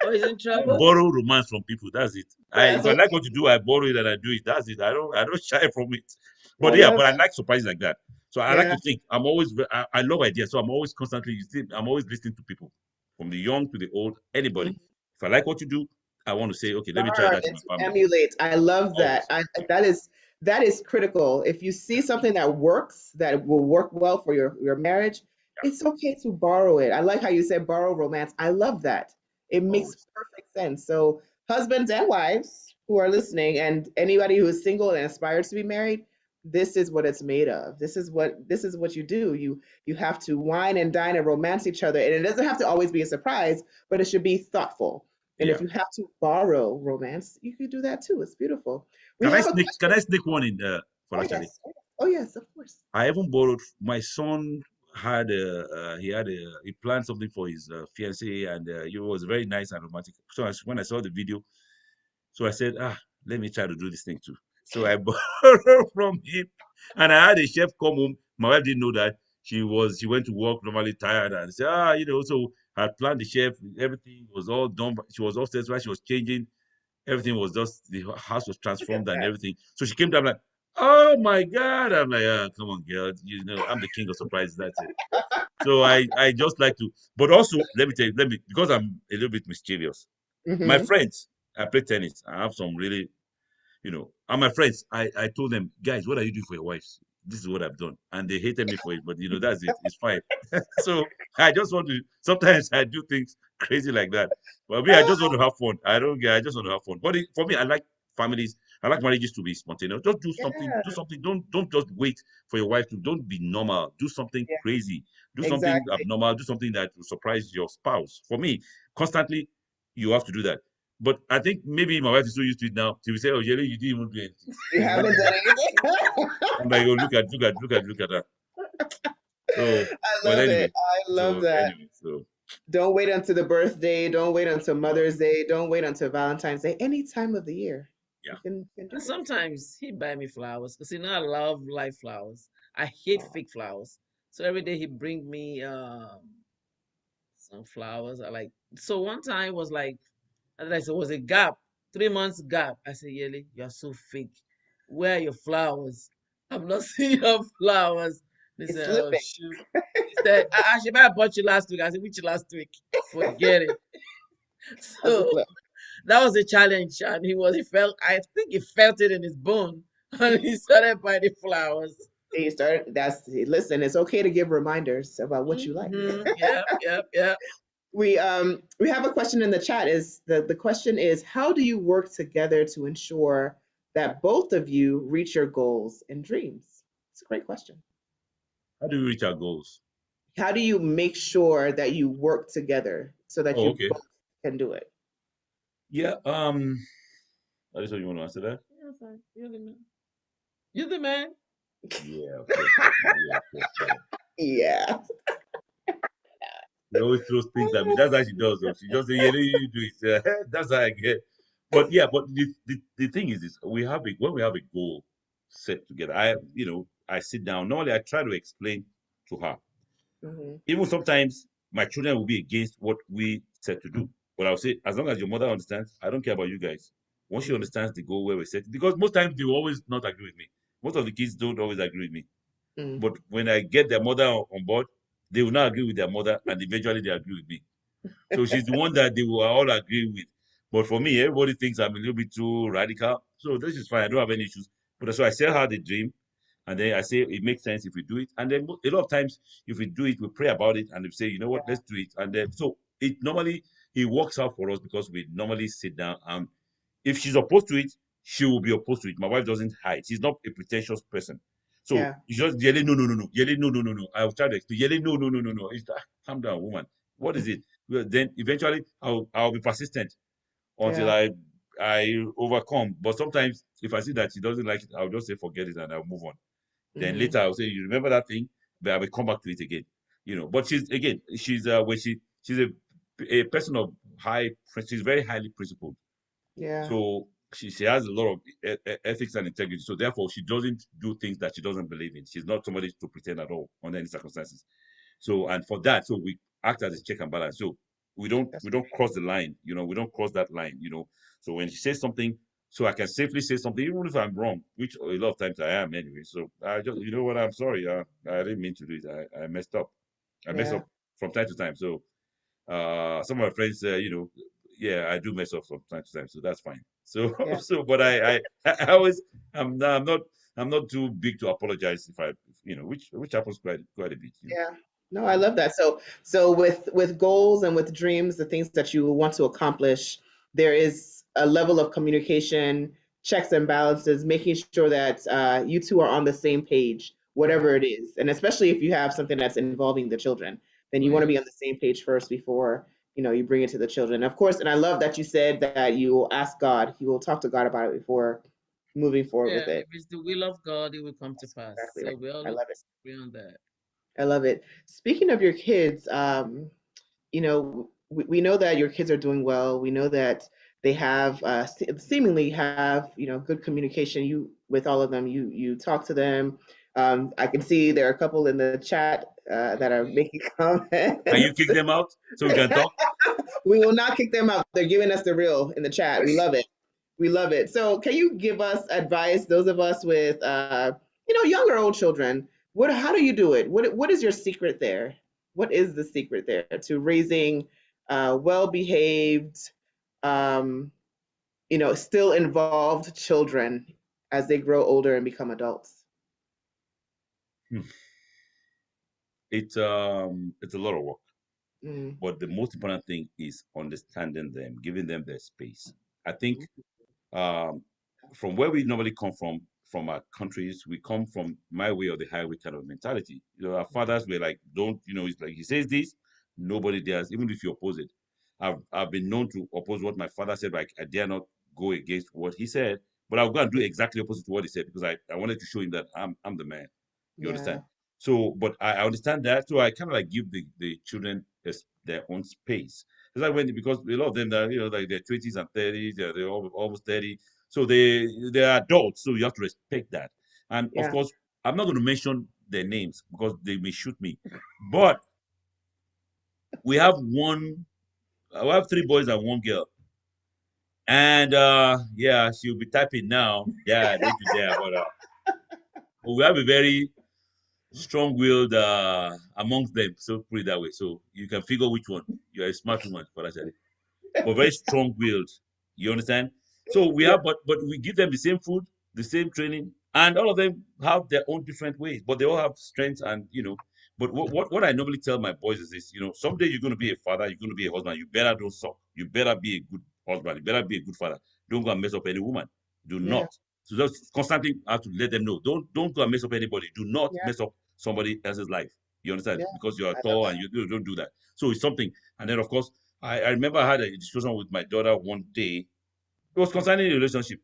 Oh, he's in I trouble? borrow romance from people. That's it. That's If I what like what you do, I borrow it and I do it. That's it. I don't shy from it. I But yeah, love but I it. like surprises like that. So I like Yeah. to think. I love ideas. So I'm always constantly. I'm always listening to people, from the young to the old. Anybody. Mhm. If I like what you do, I want to say, okay, let me try Start that in and my to family. emulate. I love that. Always. That is critical. If you see something that works, that will work well for your marriage, Yeah. it's okay to borrow it. I like how you said borrow romance. I love that. It makes Always. perfect sense. So husbands and wives who are listening, and anybody who is single and aspires to be married, this is what it's made of. This is what you do. You have to wine and dine and romance each other, and it doesn't have to always be a surprise, but it should be thoughtful. And if Yeah. you have to borrow romance, you can do that too. It's beautiful. We Can I have a sneak? Can question. I sneak one in? For Oh actually, yes. Oh yes, of course. I even borrowed. My son he planned something for his fiancée, and it was very nice and romantic. So when I saw the video, so I said, let me try to do this thing too. So I borrowed from him, and I had a chef come home. My wife didn't know that she went to work normally tired, and said, so I had planned the chef. Everything was all done. She was upstairs while she was changing. Everything was just the house was Look at transformed and that. everything. So she came down like, oh my God. I'm like, come on, girl. You know, I'm the king of surprises. That's it. So I just like to, but also let me tell you, because I'm a little bit mischievous. My Mm-hmm. friends, I play tennis. I have some really, and my friends, I told them, guys, what are you doing for your wives? This is what I've done, and they hated me for it. But that's it. It's fine. So I just want to. Sometimes I do things crazy like that. But me, I just want to have fun. I don't get. I just want to have fun. But for me, I like families. I like marriages to be spontaneous. Just do something. Yeah. Do something. Don't just wait for your wife to. Don't be normal. Do something Yeah. crazy. Do something Exactly. abnormal. Do something that will surprise your spouse. For me, constantly, you have to do that. But I think maybe my wife is so used to it now. She will say, "Oh, Jerry, you didn't even do anything." You haven't done anything. I'm like, "Oh, look at that." So, I but love it. anyway, I love that. so Don't wait until the birthday. Don't wait until Mother's Day. Don't wait until Valentine's Day. Any time of the year, yeah. you can do And this. sometimes he buy me flowers because I love live flowers. I hate Oh, fake flowers. So every day he bring me some flowers. I like. So one time was like, and I said, was a gap, 3 months gap. I said, Yeli, you're so fake. Where are your flowers? I'm not seeing your flowers. They it's said, oh slipping. shoot. He said, she might have bought you last week. I said, which last week? Forget it. That's a So flip. that was a challenge, and I think he felt it in his bone, and he started buying the flowers. You start. Listen. It's okay to give reminders about what you like. Yep, yep, yep. We have a question in the chat. Is the question is, how do you work together to ensure that both of you reach your goals and dreams? It's a great question. How do we reach our goals? How do you make sure that you work together so that Oh, you okay. both can do it? Yeah. I just you want to answer that. Yes, sir. You're the man. You're the man. Yeah, of course. Yeah, of course. Yeah. Yeah. She always throws things at me. That's how she does. Though. She just say, "Yeah, you do it." That's how I get. But yeah, but the thing is this: when we have a goal set together, I sit down. Normally, I try to explain to her. Hmm. Even sometimes my children will be against what we set to do. But I'll say, as long as your mother understands, I don't care about you guys. Once she Hmm. understands the goal where we set, because most times they will always not agree with me. Most of the kids don't always agree with me. Hmm. But when I get their mother on board, they will not agree with their mother, and eventually they agree with me. So she's the one that they will all agree with. But for me, everybody thinks I'm a little bit too radical. So this is fine. I don't have any issues. But so I sell her the dream. And then I say it makes sense if we do it. And then a lot of times, if we do it, we pray about it and we say, you know what, Yeah. let's do it. And then so it works out for us because we normally sit down and if she's opposed to it, she will be opposed to it. My wife doesn't hide. She's not a pretentious person. So Yeah. you just yelling, no, no, no, no, yelling, no, no, no, no. I'll try to explain, yelling, no, no, no, no, no. Calm down, woman. What is it? Well, then eventually I'll be persistent until Yeah. I overcome. But sometimes if I see that she doesn't like it, I'll just say forget it and I'll move on. Then Hmm. later I'll say, you remember that thing? But I will come back to it again. But she's when she's a person of she's very highly principled. Yeah. So she has a lot of ethics and integrity. So therefore, she doesn't do things that she doesn't believe in. She's not somebody to pretend at all under any circumstances. So and for that, so we act as a check and balance. So That's we don't cross the line. We don't cross that line. So when she says something, so I can safely say something, even if I'm wrong, which a lot of times I am anyway. So I just, you know what, I'm sorry. I didn't mean to do it. I messed up. I mess yeah. up from time to time. So some of my friends, yeah, I do mess up from time to time, so that's fine. So, Yeah. but I always, I'm not too big to apologize if which happens quite a bit. Yeah. No, I love that. So with goals and with dreams, the things that you want to accomplish, there is a level of communication, checks and balances, making sure that you two are on the same page, whatever it is. And especially if you have something that's involving the children, then Oh, you want to be on yes. the same page first before you bring it to the children. Of course, and I love that you said that you will ask God, you will talk to God about it before moving forward Yeah, with it. if it's the will of God, it will come to That's pass. exactly So right. we I always love it. agree on that. I love it. Speaking of your kids, we know that your kids are doing well. We know that they have seemingly have good communication. You with all of them. You talk to them. I can see there are a couple in the chat that are making Can you comments. kick them out so we can talk? We will not kick them out. They're giving us the real in the chat. We love it. We love it. So, can you give us advice, those of us with, young or old children? How do you do it? What is your secret there? What is the secret there to raising well-behaved, um, still involved children as they grow older and become adults? Hmm. It's a lot of work, Mm, but the most important thing is understanding them, giving them their space. I think um, from where we normally come from our countries, we come from my way or the highway kind of mentality. Our fathers were like, don't, it's like he says this, nobody dares, even if you oppose it. I've been known to oppose what my father said, but I dare not go against what he said. But I'll go and do exactly opposite to what he said because I wanted to show him that I'm the man. You yeah, understand? So, but I understand that. So I kind of like give the children their own space. It's like because a lot of them that like their 20s and 30s, they're almost 30. So they're adults, so you have to respect that. And of yeah. course, I'm not going to mention their names because they may shoot me. But we have we have three boys and one girl. And yeah, she'll be typing now. Yeah, don't you dare. But we have a very strong-willed amongst them, so put it that way. So you can figure which one. You're a smart woman, for that. But very strong-willed. You understand? So we Yeah, have, but we give them the same food, the same training, and all of them have their own different ways. But they all have strengths, and But what I normally tell my boys is this: someday you're going to be a father, you're going to be a husband. You better don't suck. You better be a good husband. You better be a good father. Don't go and mess up any woman. Do yeah, not. So just constantly have to let them know. Don't go and mess up anybody. Do not yeah, mess up somebody else's life. You understand? yeah. Because you are I love tall and that. you don't do that. So it's something. And then of course I remember I had a discussion with my daughter one day. It was concerning a relationship.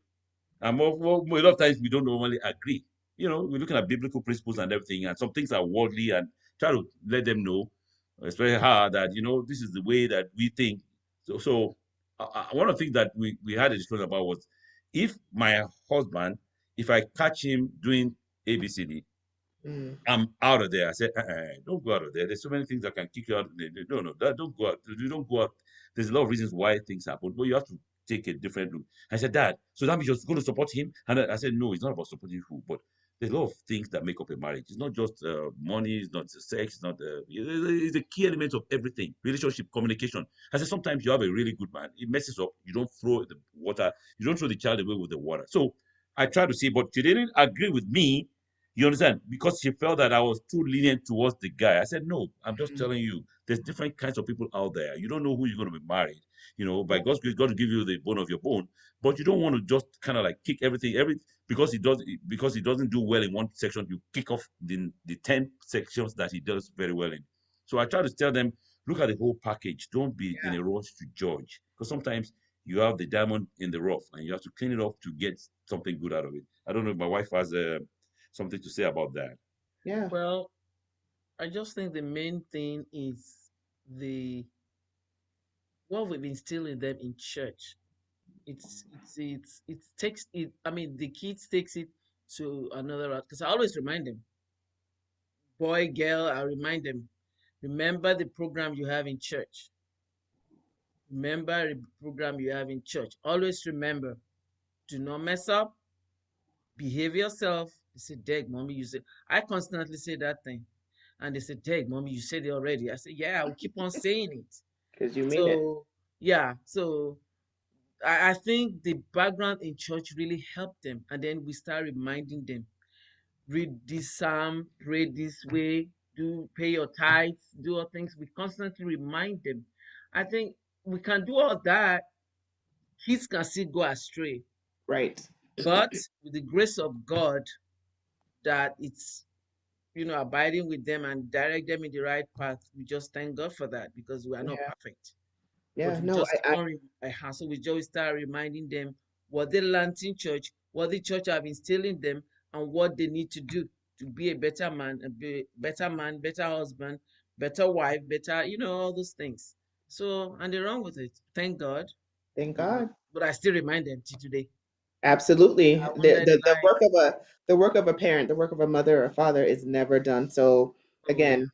And a lot of times we don't normally agree. We're looking at biblical principles and everything, and some things are worldly, and try to let them know, especially her, that this is the way that we think. So one of the things that we had a discussion about was if my husband, if I catch him doing ABCD, Mm, I'm out of there. I said, don't go out of there. There's so many things that can kick you out. No, no, don't go out. You don't go out. There's a lot of reasons why things happen, but you have to take a different route. I said, Dad, so that means you're going to support him? And I said, no, it's not about supporting who, but there's a lot of things that make up a marriage. It's not just money, it's not sex, it's not it's a key element of everything. Relationship, communication. I said, sometimes you have a really good man, it messes up. You don't throw the water, you don't throw the child away with the water. So I tried to say, but she didn't agree with me, you understand? Because she felt that I was too lenient towards the guy. I said, no, I'm just mm, telling you, there's different kinds of people out there. You don't know who you're going to be married. By yeah, God's grace, God will give you the bone of your bone, but you don't want to just kind of like kick every because he doesn't do well in one section, you kick off the 10 sections that he does very well in. So I try to tell them, look at the whole package. Don't be in yeah, a rush to judge, because sometimes you have the diamond in the rough and you have to clean it up to get something good out of it. I don't know if my wife has something to say about that. yeah. Well, I just think the main thing is the what we've instilled in them in church. It takes it. I mean, the kids takes it to another route because I always remind them, boy, girl, I remind them, remember the program you have in church. Remember the program you have in church. Always remember, do not mess up. Behave yourself. They say, Deg, mommy, you said. I constantly say that thing. And they said, Deg, mommy, you said it already. I said, yeah, I will keep on saying it. Because you mean it. So, yeah. So I think the background in church really helped them. And then we start reminding them, read this psalm, pray this way, do pay your tithes, do all things. We constantly remind them. I think we can do all that. Kids can still go astray. Right. But with the grace of God, that it's abiding with them and direct them in the right path. We just thank God for that because we are not Yeah. perfect. But Yeah. we No, just keep on so we just start reminding them what they learned in church, what the church have instilled in them, and what they need to do to be a better man, better man, better husband, better wife, better, all those things. So, and they're wrong with it. Thank God. thank But, God. but I still remind them till today. Absolutely. I won't The, let the it the lie. work of a parent, the work of a mother or father is never done. So Oh yeah. again,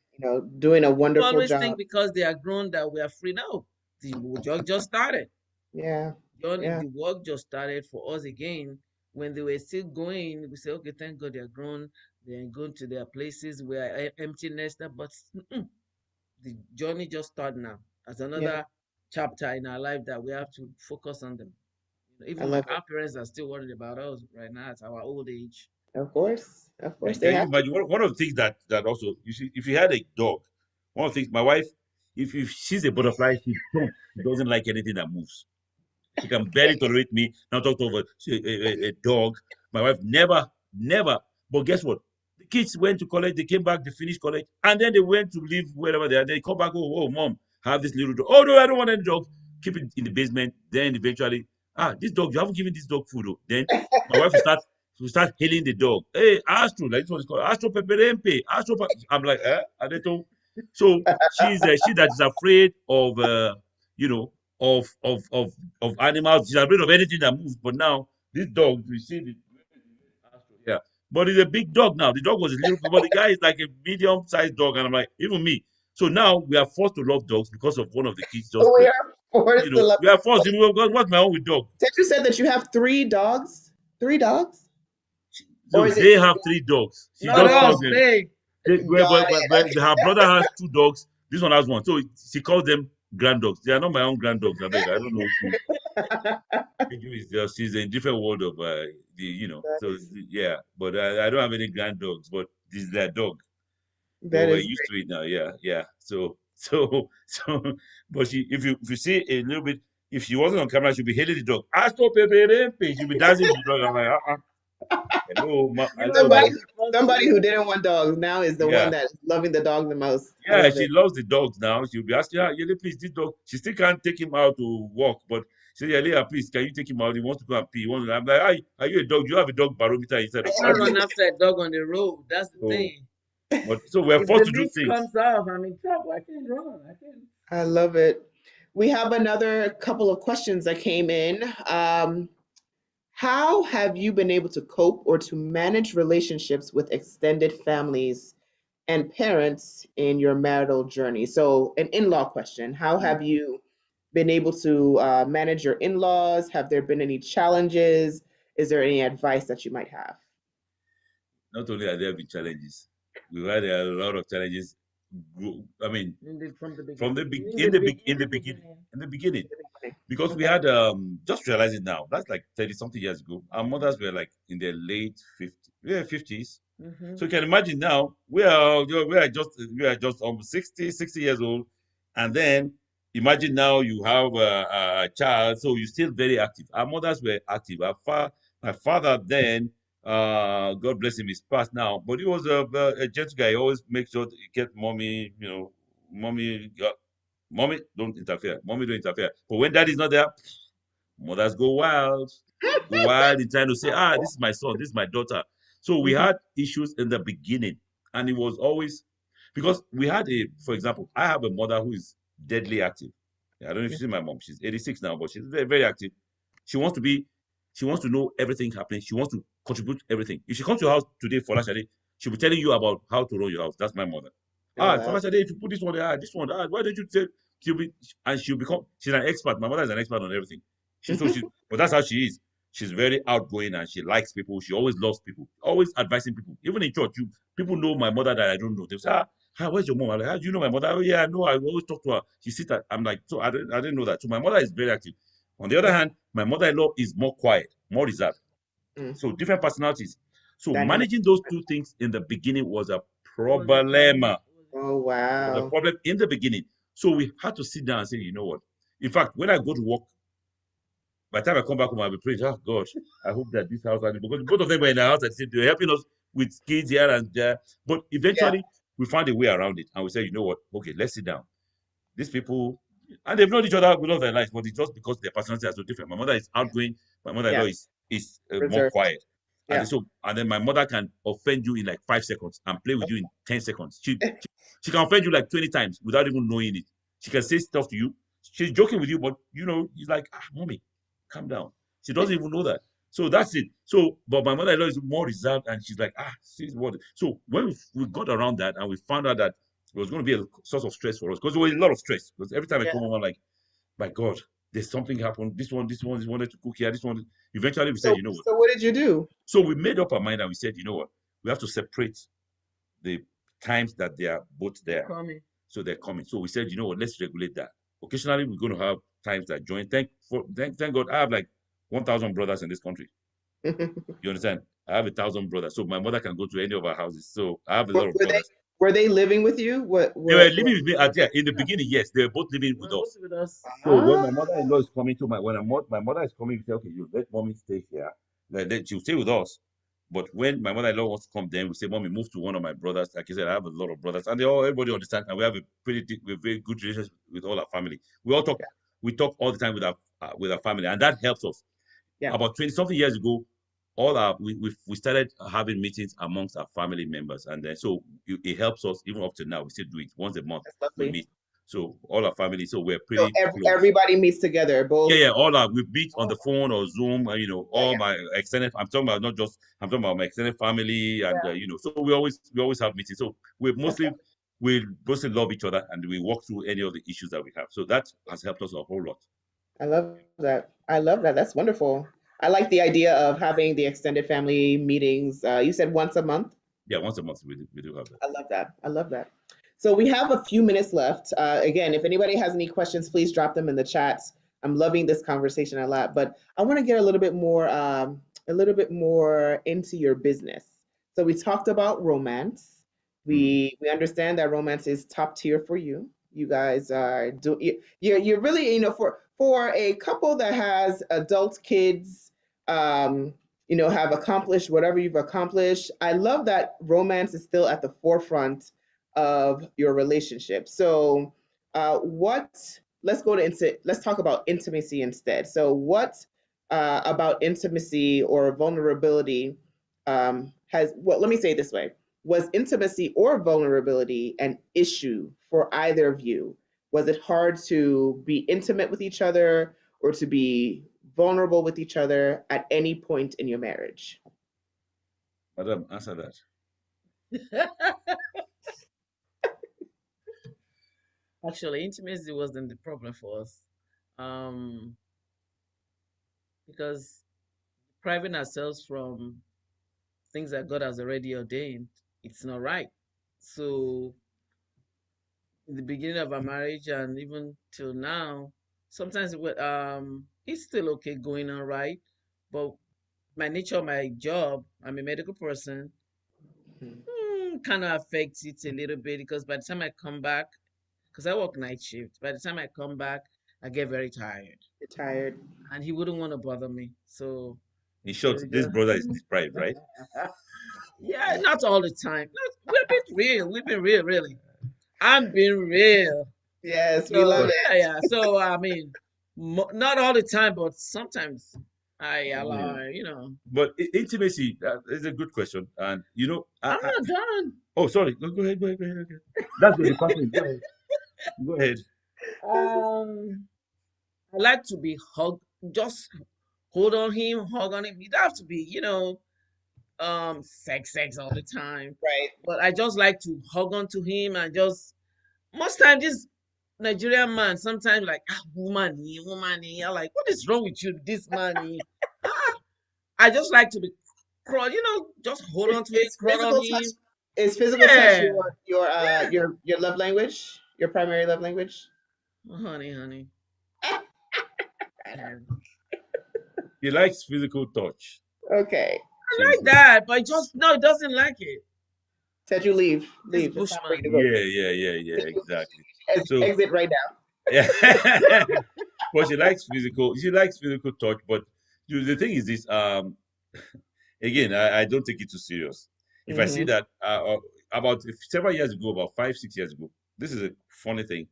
doing a People wonderful always think job. because they are grown that we are free. No, the job just started. Yeah. Yeah. The work just started for us again. When they were still going, we say, okay, thank God they're grown, they're going to their places. We are empty nester, but the journey just started now as Yeah. another chapter in our life that we have to focus on them. I Even love it. our parents are still worried about us right now at our old age. Of course. Of course. They Can you have to. imagine one of the things that also you see if you had a dog, one of the things my wife, if she's a butterfly, she doesn't like anything that moves. She can barely tolerate me. Now talk to a dog. My wife never. But guess what? The kids went to college. They came back. They finished college, and then they went to live wherever they are. They come back. Oh, mom, have this little dog. Oh no, I don't want any dog. Keep it in the basement. Then eventually, this dog. You haven't given this dog food. Oh. Then my wife will start hailing the dog. Hey, Astro, like this one is called Astro Peperempe. Astro. I'm like, I don't know. So she that is afraid of you know of animals. She's afraid of anything that moves. But now this dog, we see the yeah. But it's a big dog now. The dog was a little, but the guy is like a medium-sized dog, and I'm like, even me. So now we are forced to love dogs because of one of the kids just We are forced to love. we are forced. What's my own with dog? Did you said that you have 3 dogs? 3 dogs? Or No, is it they have 3 dogs. She Not just us, calls them. hey. got But her brother has 2 dogs. This one has one. So she calls them grand dogs. They are not my own grand dogs. I beg. I don't know. it? Is just she's in a different world of so That's, yeah, but I don't have any grand dogs, but this is their dog, but that we're is used great. to it now. Yeah. So but if you see a little bit, if she wasn't on camera, she'd be hailing the dog. Astro Pepe, she'd be dancing with the dog. I'm like, hello, You know, hello Somebody, there. that's responsible. somebody who didn't want dogs now is the one Yeah. that's loving the dog the most. I Yeah, love she it. loves the dogs now. She'll be asking her, Yele, please, this dog. She still can't take him out to walk, but she said, Yele, please, can you take him out? He wants to go and pee. He wants to, I'm like, are you a dog? You have a dog barometer inside I of you. How can't do run you? after a dog on the road. That's the So, thing. but so we're If forced the to do leash things. comes off, I'm in trouble. I can't run. I can't. I love it. We have another couple of questions that came in. How have you been able to cope or to manage relationships with extended families and parents in your marital journey? So, an in-law question. How Mm. have you been able to manage your in-laws? Have there been any challenges? Is there any advice that you might have? Not only are there been challenges, we've had a lot of challenges. I mean, From the from beginning. the big In the big in in the the beginning, beginning. because we Okay. had just realizing now that's like 30 something years ago. Our mothers were like in their late 50s, yeah, 50s. Mm-hmm. So you can imagine now we are just almost 60 years old, and then imagine now you have a child, so you're still very active. Our mothers were active. My father then, God bless him, is passed now, but he was a gentle guy. He always makes sure that he kept mommy, mommy, mommy don't interfere. But when daddy's not there, mothers go wild in trying to say, this is my son, this is my daughter. So we Mhm. had issues in the beginning, and it was always because we had for example, I have a mother who is deadly active. I don't know if you see my mom, she's 86 now, but she's very, very active. She wants to be, she wants to know everything happening. She wants to contribute everything. If she comes to your house today for Shade, she'll be telling you about how to run your house. That's my mother. Oh, wow. For Shade, if you put this one there, this one, why don't you say, she'll become, she's an expert. My mother is an expert on everything. But that's how she is. She's very outgoing and she likes people. She always loves people, always advising people. Even in church, people know my mother that I don't know. They say, where's your mom? I'm like, how do you know my mother? Oh, yeah, I know. I always talk to her. She sits at, I'm like, so I didn't know that. So my mother is very active. On the other hand, my mother-in-law is more quiet, more reserved. Mm. So different personalities. So Dynamic. managing those two things in the beginning was a Was a problem. challenge. Oh, It was a wow. problem in the beginning. So we had to sit down and say, you know what? In fact, when I go to work, by the time I come back home, I'll be praying, oh God, I hope that this house, because both of them were in the house at the same time, they were helping us with kids here and there. But Yeah. eventually, we found a way around it. And we said, you know what? Okay, let's sit down. These people, and they've known each other all their lives, but it's just because their personalities are so different. My mother is outgoing. My mother-in-law Yes. is more Reserved. quiet. Yeah. And then my mother can offend you in like 5 seconds and play with you in 10 seconds. She can offend you like 20 times without even knowing it. She can say stuff to you. She's joking with you, but he's like, mommy, calm down. She doesn't even know that. So that's it. So, but my mother-in-law is more reserved, and she's like, she's what. So when we got around that, and we found out that it was going to be a source of stress for us because there was a lot of stress. Because every time I Yeah. come home, I'm like, my God, there's something happened. This one wanted to cook here. This one. Eventually, we said, So, you know what? so what did you do? So we made up our mind and we said, you know what? We have to separate the times that they are both They're there. coming. So they're coming. So we said, you know what? Let's regulate that. Occasionally, we're going to have times that join. Thank God, I have like 1,000 brothers in this country. You understand? I have 1,000 brothers, so my mother can go to any of our houses. So I have a were, lot of were they brothers. were they living with you? They were What living with me yeah, in the beginning. Yes, they were both living with Well, both us. with us. So when my ah, mother-in-law is coming to my mother is coming, we say, okay, you let mommy stay here. Then she'll stay with us. But when my mother-in-law wants to come, then we say, mommy, move to one of my brothers. Like I said, I have a lot of brothers, and everybody understands, and we have a very good relationship with all our family. yeah, We talk all the time with our family, and that helps us. yeah, About 20 something years ago, all our we started having meetings amongst our family members, and then so it helps us even up to now. We still do it once a month. that's We lovely. meet, so all our family, so we're So pretty close. everybody meets together, Yeah, both. yeah, all our we meet on the phone or Zoom, Yeah, all yeah, my extended. I'm talking about not just. I'm talking about my extended family, and yeah. so we always have meetings. So That's lovely. we mostly love each other, and we walk through any of the issues that we have. So that has helped us a whole lot. I love that. I love that. That's wonderful. I like the idea of having the extended family meetings. You said once a month. Yeah, once a month we do have that. I love that. I love that. So we have a few minutes left. Again, if anybody has any questions, please drop them in the chats. I'm loving this conversation a lot, but I want to get a little bit more into your business. So we talked about romance. Mhm. We understand that romance is top tier for you. You guys are you're really, for a couple that has adult kids, um, have accomplished whatever you've accomplished. I love that romance is still at the forefront of your relationship. So, what? Let's talk about intimacy instead. So, what about intimacy or vulnerability has? Well, let me say it this way: was intimacy or vulnerability an issue for either of you? Was it hard to be intimate with each other or to be vulnerable with each other at any point in your marriage? Madam, answer that. Actually, intimacy wasn't the problem for us, um, because private ourselves from things that God has already ordained, it's not right. So, in the beginning of our marriage and even till now, sometimes it's still okay going on right, but my nature of my job, I'm a medical person, Hmm. kind of affects it a little bit because by the time I come back, because I work night shift, by the time I come back, I get very tired, You're tired. and he wouldn't want to bother me. So In we short, would this just, brother is deprived, right? yeah, not all the time. We've been real. We've been real, really. I'm being real. Yes, we So love yeah, it. yeah. So I mean, not all the time, but sometimes I Yeah. allow. But intimacy is a good question, and I'm not done. oh, sorry, go ahead, go ahead, go ahead. Okay. That's the department. Go ahead, go ahead. Um, I like to be hugged. Just hold on him, hug on him. You don't have to be, sex all the time. Right. But I just like to hug onto him and just most times this Nigerian man sometimes like woman, I'm like, what is wrong with you, this man? Ah, I just like to be crawl, just hold Is, on to him, is crawl on physical touch him. is physical touch Yeah, your yeah. your love language, your primary love language? Oh, honey. Yeah. He likes physical touch. Okay. I like Seriously. that, but just no, it doesn't like it. Said you leave. This Leave. It's time for you bushman. to go. Yeah, yeah, yeah, yeah, exactly. So Exit right now. yeah, but she likes physical touch. But the thing is this. Again, I don't take it too serious. If I see Hmm. that about several years ago, about 5, 6 years ago, this is a funny thing.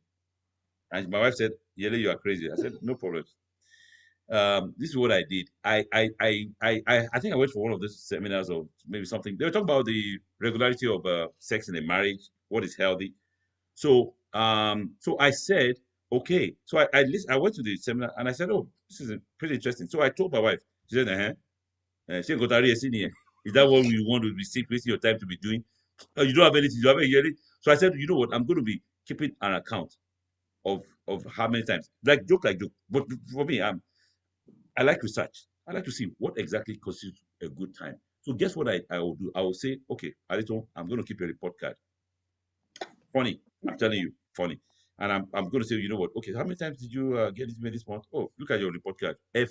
And my wife said, "Yele, you are crazy." I said, "No problem." This is what I did. I think I went for one of those seminars or maybe something. They were talking about the regularity of sex in a marriage, what is healthy. So I said, okay. So I went to the seminar and I said, oh, this is pretty interesting. So I told my wife. She said, she got a senior. Is that what we want to be wasting your time to be doing? You don't have anything. You have a yearly. So I said, you know what? I'm going to be keeping an account. of how many times, like joke. But for me, I like research. I like to see what exactly constitutes a good time. So guess what I will do? I will say, okay, Alito, I'm going to keep a report card. Funny, I'm telling you, funny. And I'm going to say, you know what? Okay, how many times did you get this mail this month? Oh, look at your report card. F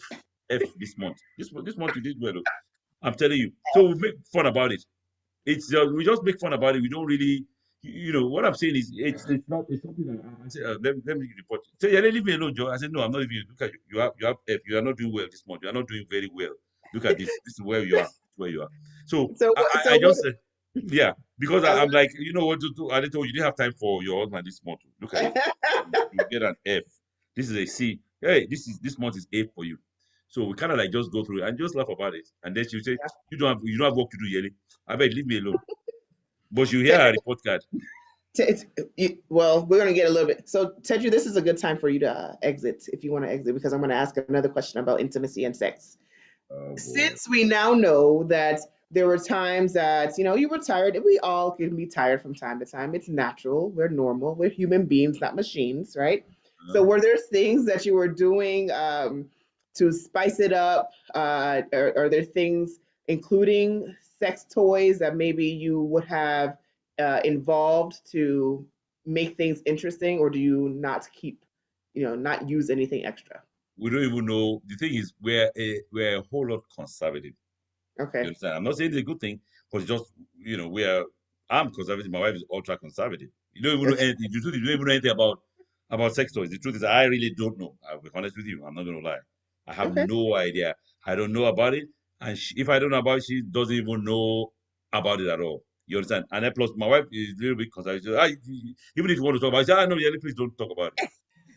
this month. This month you did well. Oh. I'm telling you. So we make fun about it. It's we just make fun about it. We don't really, what I'm saying is it's not it's something that I say. Let me report. Say, yeah, leave me alone, Joe. I said, no, I'm not leaving you. Look at you. You have F. You are not doing well this month. You are not doing very well. Look at this. This is where you are. Where you are. So So I, what? I I So what? just yeah, because I I'm like, you know what to do. I told you didn't have time for your husband this month. Look at it. You get an F. This is a C. Hey, this month is A for you. So we kind of like just go through it and just laugh about it. And then she would say, you don't have work to do, Yeli. I beg, leave me alone. But you hear Ted, a report card. well, we're going to get a little bit. So, Tedju, this is a good time for you to exit if you want to exit, because I'm going to ask another question about intimacy and sex. Oh boy. Since we now know that there were times that you were tired, and we all can be tired from time to time. It's natural. We're normal. We're human beings, not machines, right? So, Uh, were there things that you were doing to spice it up? Are there things, including sex toys, that maybe you would have involved to make things interesting, or do you not keep, not use anything extra? we don't even know. The thing is, we're a whole lot conservative. You Okay. understand? I'm not saying it's a good thing, because just I'm conservative. My wife is ultra conservative. You don't even know Okay. anything. The truth is, you don't even know anything about sex toys. The truth is, I really don't know. I'll be honest with you. I'm not gonna lie. I have Okay. no idea. I don't know about it, and if I don't know about it, she doesn't even know about it at all. You understand? And then plus, my wife is a little bit conservative. Even if you want to talk about it, she say, no, yeah, please don't talk about it.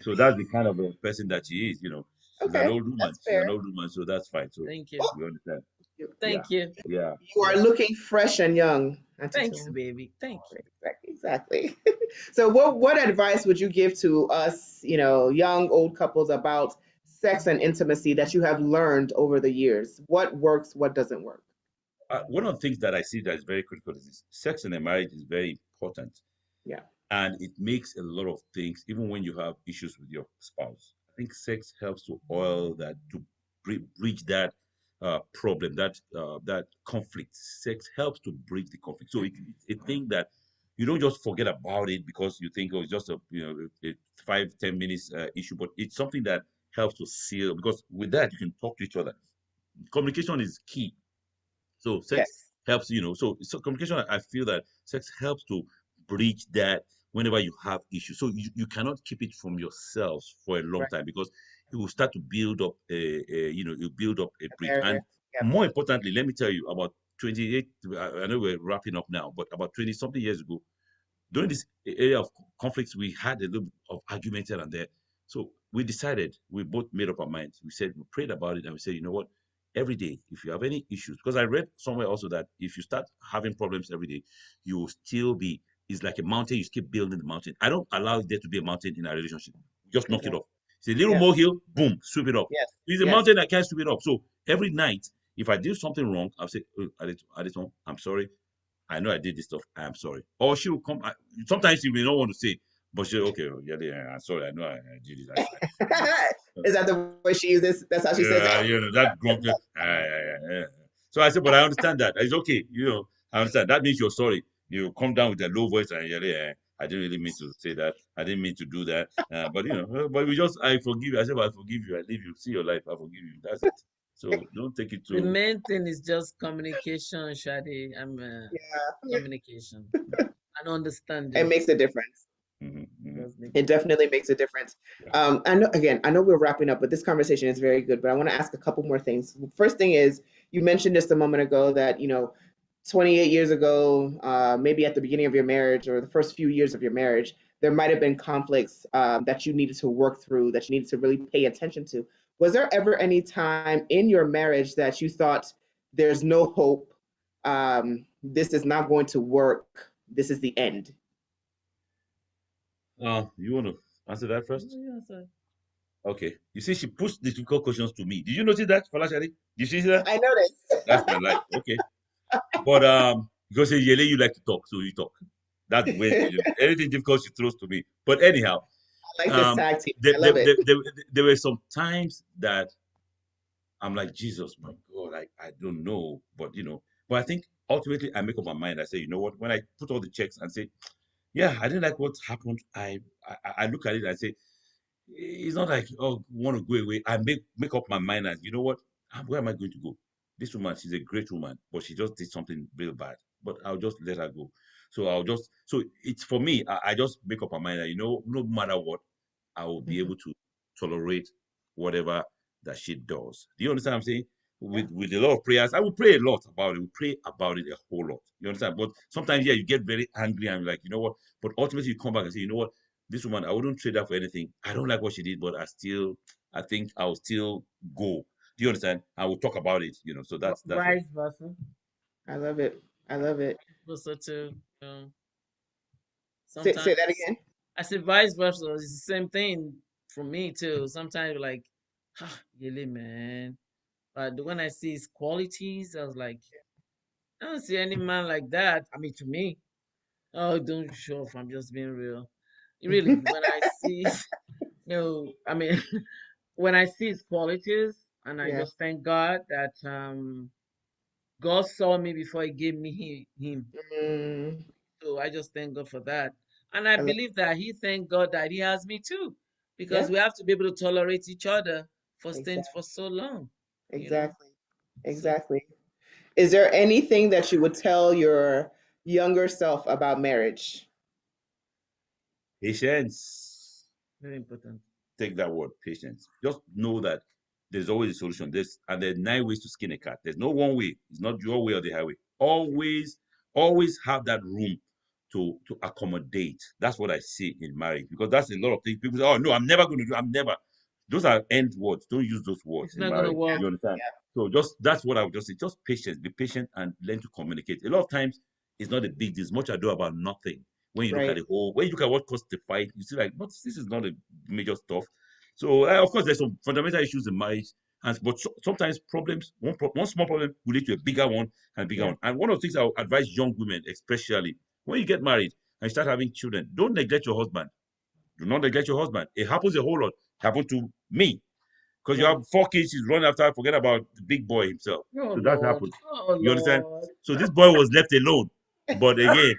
So that's the kind of a person that she is. She's an Okay. old woman. That's She's an fair. old woman, so that's fine. So Thank you. Oh, we understand. you, Yeah, Thank you. yeah, you are yeah. looking fresh and young, Auntie Thanks, Tone. baby. Thank you. Exactly. So, what advice would you give to us, young old couples about sex and intimacy that you have learned over the years? What works? What doesn't work? One of the things that I see that is very critical is this: sex in a marriage is very important, Yeah. and it makes a lot of things, even when you have issues with your spouse. I think sex helps to oil that, to bridge that problem, that conflict. Sex helps to bridge the conflict. So it's a thing that you don't just forget about it because you think, oh, it's just a 5-10 minutes issue, but it's something that helps to seal, because with that you can talk to each other. Communication is key. So sex Yes. helps, so communication, I feel that sex helps to bridge that whenever you have issues. So you cannot keep it from yourselves for a long Right. time, because it will start to build up you build up a A bridge. And barrier. Yep. more importantly, let me tell you, about 28, I know we're wrapping up now, but about 20 something years ago, during this area of conflicts, we had a little bit of argument here and there. So we decided, we both made up our minds. We said, we prayed about it, and we said, you know what? Every day, if you have any issues, because I read somewhere also that if you start having problems every day, you will still be, it's like a mountain, you keep building the mountain. I don't allow there to be a mountain in a relationship. Just knock it Okay. off. It's a little Yep. molehill, boom, sweep it up. Yes. It's a Yes. mountain that can't sweep it up. So every night, if I do something wrong, I'll say, oh, Adeton, I'm sorry. I know I did this stuff. I'm sorry. Or she will come. Sometimes she may not want to say, but she, okay, oh, yeah, yeah, I'm sorry. I know I did it. Is that the way she uses? That's how she says it. That grumpy. So I said, but I understand that. It's okay. I understand. That means you're sorry. You come down with a low voice and yell, yeah, I didn't really mean to say that. I didn't mean to do that. But but I forgive you. I said, well, I forgive you. I leave you. See your life. I forgive you. That's it. So don't take it The to. main thing is just communication, Shadi. Yeah. Communication and It understanding. makes a difference. Mhm, mhm. Does make a It definitely difference. makes a difference. Yeah. I know we're wrapping up, but this conversation is very good. But I want to ask a couple more things. First thing is, you mentioned just a moment ago that 28 years ago, maybe at the beginning of your marriage or the first few years of your marriage, there might have been conflicts that you needed to work through, that you needed to really pay attention to. Was there ever any time in your marriage that you thought, there's no hope, this is not going to work, this is the end? You want to answer that first? Yeah, sir. Okay. You see, she pushed the difficult questions to me. Did you notice that, Falashari? Did you see that? I noticed. That's my life. Okay. But because Yele, you like to talk, so you talk. That's when anything difficult she throws to me. But anyhow, I like this tag team. there, I there, love it. there, there, there were some times that I'm like, Jesus, my God, I don't know. But, but I think ultimately I make up my mind. I say, you know what? When I put all the checks and say, yeah, I didn't like what happened, I look at it and say, it's not like, oh, want to go away. I make up my mind and, you know what? Where am I going to go? This woman, she's a great woman, but she just did something real bad. But I'll just let her go. So it's for me, I just make up my mind that, no matter what, I will be Mhm. able to tolerate whatever that she does. Do you understand what I'm saying? Yeah. With a lot of prayers, I will pray a lot about it. We pray about it a whole lot. You understand? But sometimes, yeah, you get very angry and like, you know what? But ultimately, you come back and say, you know what? This woman, I wouldn't trade her for anything. I don't like what she did, but I think I'll still go. Do you understand? I will talk about it. So that's what. Vice versa. I love it. I love it. Also too. Um, Say that Sometimes again. I say vice versa. It's the same thing for me too. Sometimes like, really, man. But when I see his qualities, I was like, I don't see any man like that. I mean, to me, oh, don't show off. I'm just being real. Really, when I see, I mean, when I see his qualities, and I Yeah. just thank God that God saw me before He gave me him. Mm, So I just thank God for that. And I I love. believe that He thanked God that He has me too. Because Yeah. we have to be able to tolerate each other for staying Exactly. for so long, you know. Exactly. So Exactly. Is there anything that you would tell your younger self about marriage? Patience. very important. Take that word, patience. Just know that there's always a solution. There's 9 ways to skin a cat. There's no one way. It's not your way or the highway. Always have that room to accommodate. That's what I see in marriage because that's a lot of things. People say, "Oh no, I'm never going to do. I'm never." Those are end words. Don't use those words It's in not gonna marriage. Yeah. work. You understand? Yeah. So just that's what I would just say. Just patience. Be patient and learn to communicate. A lot of times it's not a big deal. It's much ado about nothing. Right. When you look at what caused the fight, you see like, but this is not a major stuff. So of course, there's some fundamental issues in marriage, but sometimes problems, one small problem will lead to a bigger one and a bigger Yeah. one. And one of the things I would advise young women, especially when you get married and start having children, don't neglect your husband. Do not neglect your husband. It happens a whole lot. It happened to me because you Yeah. have 4 kids, he's running after. Forget about the big boy himself. Oh So that Lord. happened. Oh You understand? Lord. So this boy was left alone. But again,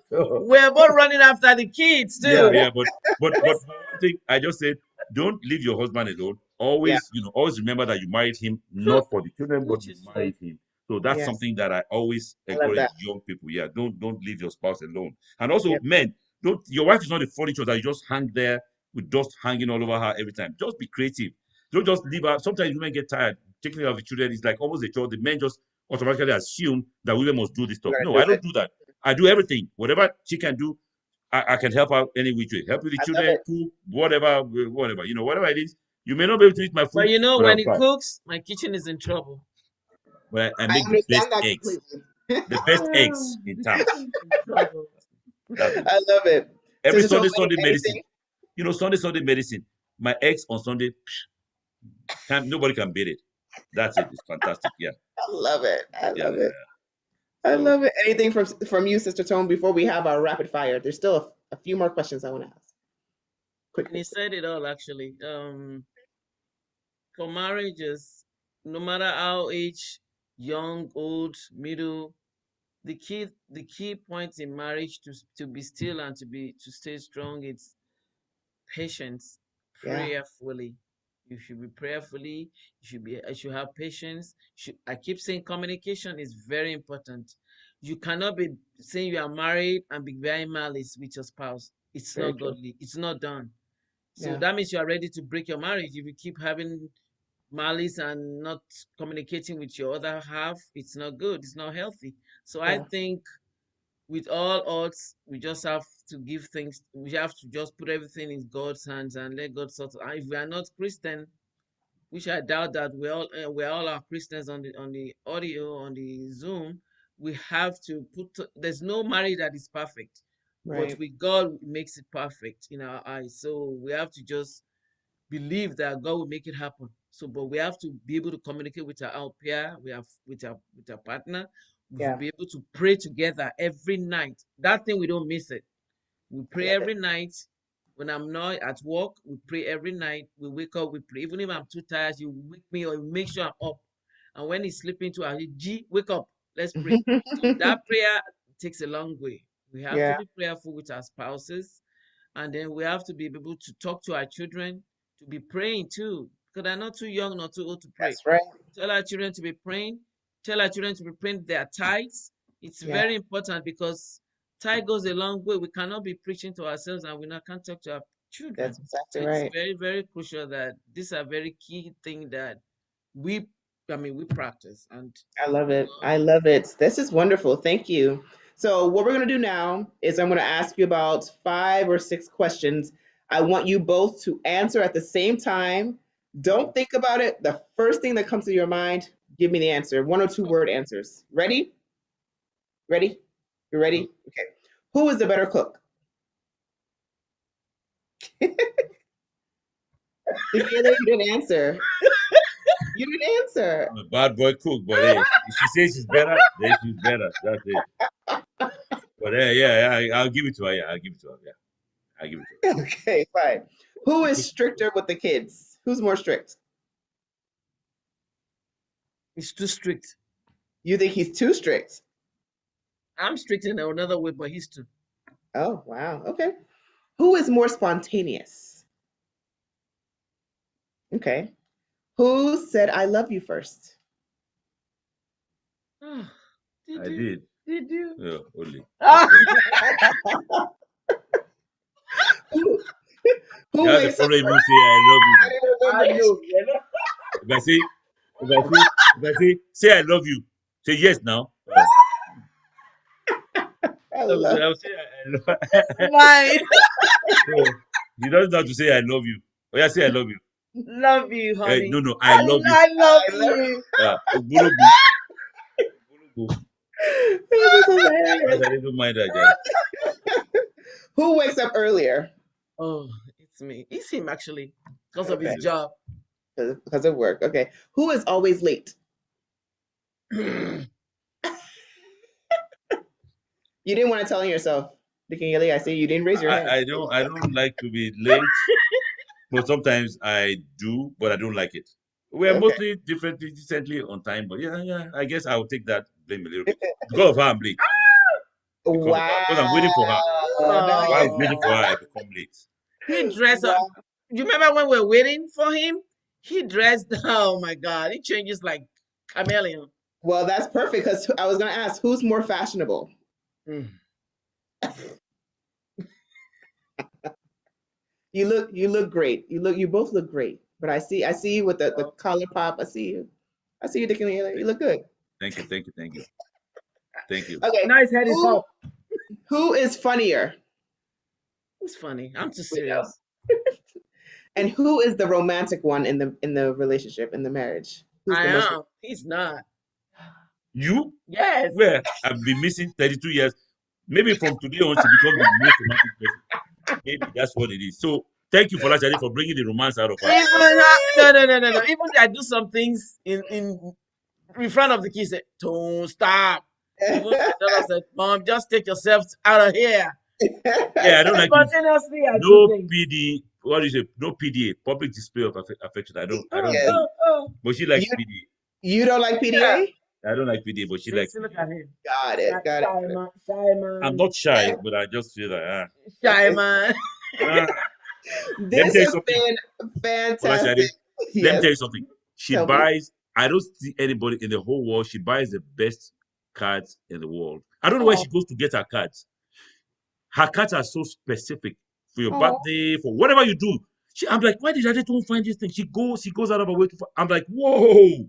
so We're both running after the kids yeah, too. yeah, but one thing I just said, don't leave your husband alone. Yeah. Always remember that you married him True. not for the children, but Which you is true. married him. So that's Yes. something that I always I love encourage that. young people. Yeah, don't leave your spouse alone. And also, Yep. men, don't your wife is not a furniture that you just hang there with dust hanging all over her every time. Just be creative. Don't just leave her. Sometimes women get tired taking care of the children. It's like almost a chore. The men just automatically assume that women must do this You stuff. gotta No, do I don't it. do that. I do everything. Whatever she can do, I can help out any which way. Help with the I love children, it. cook, whatever. Whatever it is. You may not be able to eat my But food, you know, but when I'll he try. cooks, my kitchen is in trouble. But I I make the best understand that eggs. completely. The best eggs Oh, in the town. kitchen is in trouble. That's it. I love it. Every Sister Tome, Sunday medicine. anything? Sunday medicine. My eggs on Sunday, nobody can beat it. That's it. It's fantastic. Yeah. I love it. I Yeah. love it. I So love it. Anything from you, Sister Tone, before we have our rapid fire? There's still a few more questions I want to ask. Quick, And he quick, quick. said it all actually. For marriages, no matter how age, young, old, middle, the key point in marriage to be still and to stay strong, it's patience, Yeah. prayerfully. You should be prayerfully. You should have patience. I keep saying communication is very important. You cannot be saying you are married and be very malice with your spouse. It's Very not true. godly. It's not done. So Yeah. that means you are ready to break your marriage if you keep having malice and not communicating with your other half. It's not good. It's not healthy. So I Yeah. think with all odds, we just have to give things. We have to just put everything in God's hands and let God sort it. And if we are not Christian, which I doubt that we all are Christians on the audio on the Zoom, we have to put. There's no marriage that is perfect, but Right. with God makes it perfect in our eyes. So we have to just believe that God will make it happen. So, but we have to be able to communicate with our peer, we have with our partner. We should Yeah. be able to pray together every night. That thing we don't miss it. We I pray love it. every night. When I'm not at work, we pray every night. We wake up, we pray. Even if I'm too tired, you wake me or you make sure I'm up. And when he's sleeping too, I say, G, wake up, let's pray. So that prayer takes a long way. We have to Yeah, be prayerful with our spouses, and then we have to be able to talk to our children, to be praying too, because they're not too young, not too old to pray. that's right. Tell our children to be praying. Tell our children to be praying their tithes. It's Yeah, very important because tithe goes a long way. We cannot be preaching to ourselves and we not can't talk to our children. that's So exactly it's right. very, very crucial that these are very key thing that we, I mean, we practice. And I love it. um, I love it. This is wonderful. Thank you. So, what we're going to do now is I'm going to ask you about 5 or 6 questions. I want you both to answer at the same time. okay, Don't think about it. The first thing that comes to your mind, give me the answer. 1 or 2 word okay. answers. Ready? Ready? You Go. ready? Okay. Who is the better cook? You didn't answer. You didn't answer. I'm a bad boy cook, but hey, if she says she's better, then she's better. That's it. But I'll give it to her. Yeah, I'll give it to her. Yeah, I'll give it to Okay, fine. Who her. is stricter with the kids? Who's more strict? It's too strict. You think he's too strict? I'm strict in another way, but he's too. Oh, wow. Okay. Who is more spontaneous? Okay. Who said I love you first? Oh, did I you? did. Did you? Yeah, only. Of Ah! course. who, who That's the wakes up problem. Even say I love you I now. don't I remember. know. You know? If I say, say I love you, say yes now. I love I'll say I love. Mine. So he doesn't have to say I love you. Oh yeah, say I love you. Love you, No, honey. no, I love you. I love I love you. Ogbologo, Ogbologo. This is As hilarious. I didn't mind that guy. Who wakes up earlier? Oh, it's me. It's him actually, because of his Okay. job. Because of work. Okay. Who is always late? I You didn't want to tell on yourself. Dikingele, I see you didn't raise your hand. I don't like to be late, but sometimes I do, but I don't like it. We're Okay. mostly differently, decently on time, but yeah, I guess I will take that blame a little bit because of her. I'm late because of her because I'm waiting for her. Wow. Now I While get I'm waiting for her, I become late. he it. dressed up. Wow. You remember when we were waiting for him? He dressed. Oh my God! He changes like chameleon. Well, that's perfect because I was going to ask who's more fashionable? Mm. You look great. You both look great. But I see you with the Oh, collar pop. I see you. I see you, Dikingele. You look good. Thank you, thank you. Okay. now his head is Who up. who is funnier? It's funny. I'm too We know. serious. And who is the romantic one in the relationship, in the marriage? Who's I the most am. He's not. You Yes. where I've been missing 32 years. Maybe from today on, she becomes the most romantic person. Maybe that's what it is. So thank you, Falashade, for bringing the romance out of her. Even no. Even I do some things in front of the kids. Say, don't stop. Even my daughter said, "Mom, just take yourself out of here." Yeah, I don't like this. Spontaneously, I do No things. PD. What is it? No PDA. Public display of affection. I don't Yeah. do it. Oh. But she You likes PDA. you don't like Yeah. PDA? I don't like PDA, but she likes See, look PDA. at him. Got Shy, it. Got it. shy Got man, shy I'm man, not shy, but I just feel like shy it. man. ah. Let me This tell you has something, been fantastic. Falashade. Let me Yes. tell you something. She Tell me. buys. I don't see anybody in the whole world. She buys the best cards in the world. I don't know where Oh, she goes to get her cards. Her cards are so specific for your oh, birthday, for whatever you do. I'm like, why did I don't find this thing? She goes out of her way to. I'm like, whoa.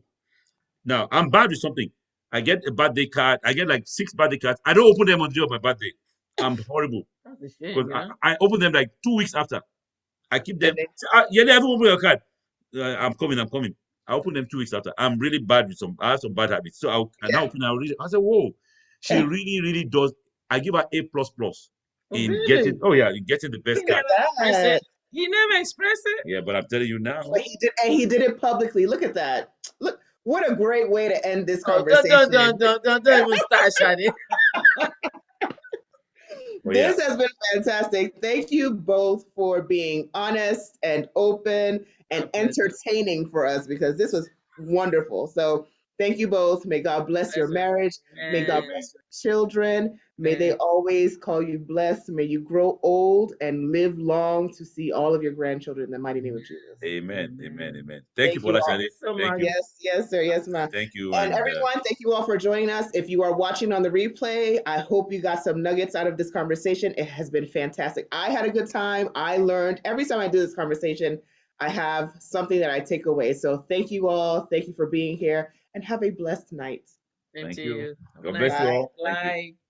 Now I'm bad with something. I get a birthday card. I get like 6 birthday cards. I don't open them on the day of my birthday. I'm horrible That's a shame, because you know. I open them like 2 weeks after. I keep and them. then Yeah, they haven't opened your card. I'm coming. I'm coming. I open them 2 weeks after. I'm really bad with some. I have some bad habits. So I now open. I read it. I said, whoa. She really, really does. I give her A++ Oh, in getting. really? Oh yeah, in getting the He best look never card. at expressed it. that. He never expressed it. Yeah, but I'm telling you But now. he did it publicly. Look at that. Look, what a great way to end this Oh, conversation. don't even start, Shadi. Oh yeah. This has been fantastic. Thank you both for being honest and open My and pleasure. entertaining for us because this was wonderful. So thank you both. May God bless your Pleasure. marriage. May God Amen. bless your children. May they Amen. always call you blessed. May you grow old and live long to see all of your grandchildren in the mighty name of Jesus. Amen. Amen. Amen. Amen. Thank you, Thank you Bola all. Thank Shade. you so Thank much. you. Yes, yes, sir. Yes, ma'am. Thank you. And And everyone, thank you all for joining us. If you are watching on the replay, I hope you got some nuggets out of this conversation. It has been fantastic. I had a good time. I learned every time I do this conversation, I have something that I take away. So thank you all. Thank you for being here and have a blessed night. Thank thank you. you. Have a God nice bless you Bye. day. all. Thank you. Bye.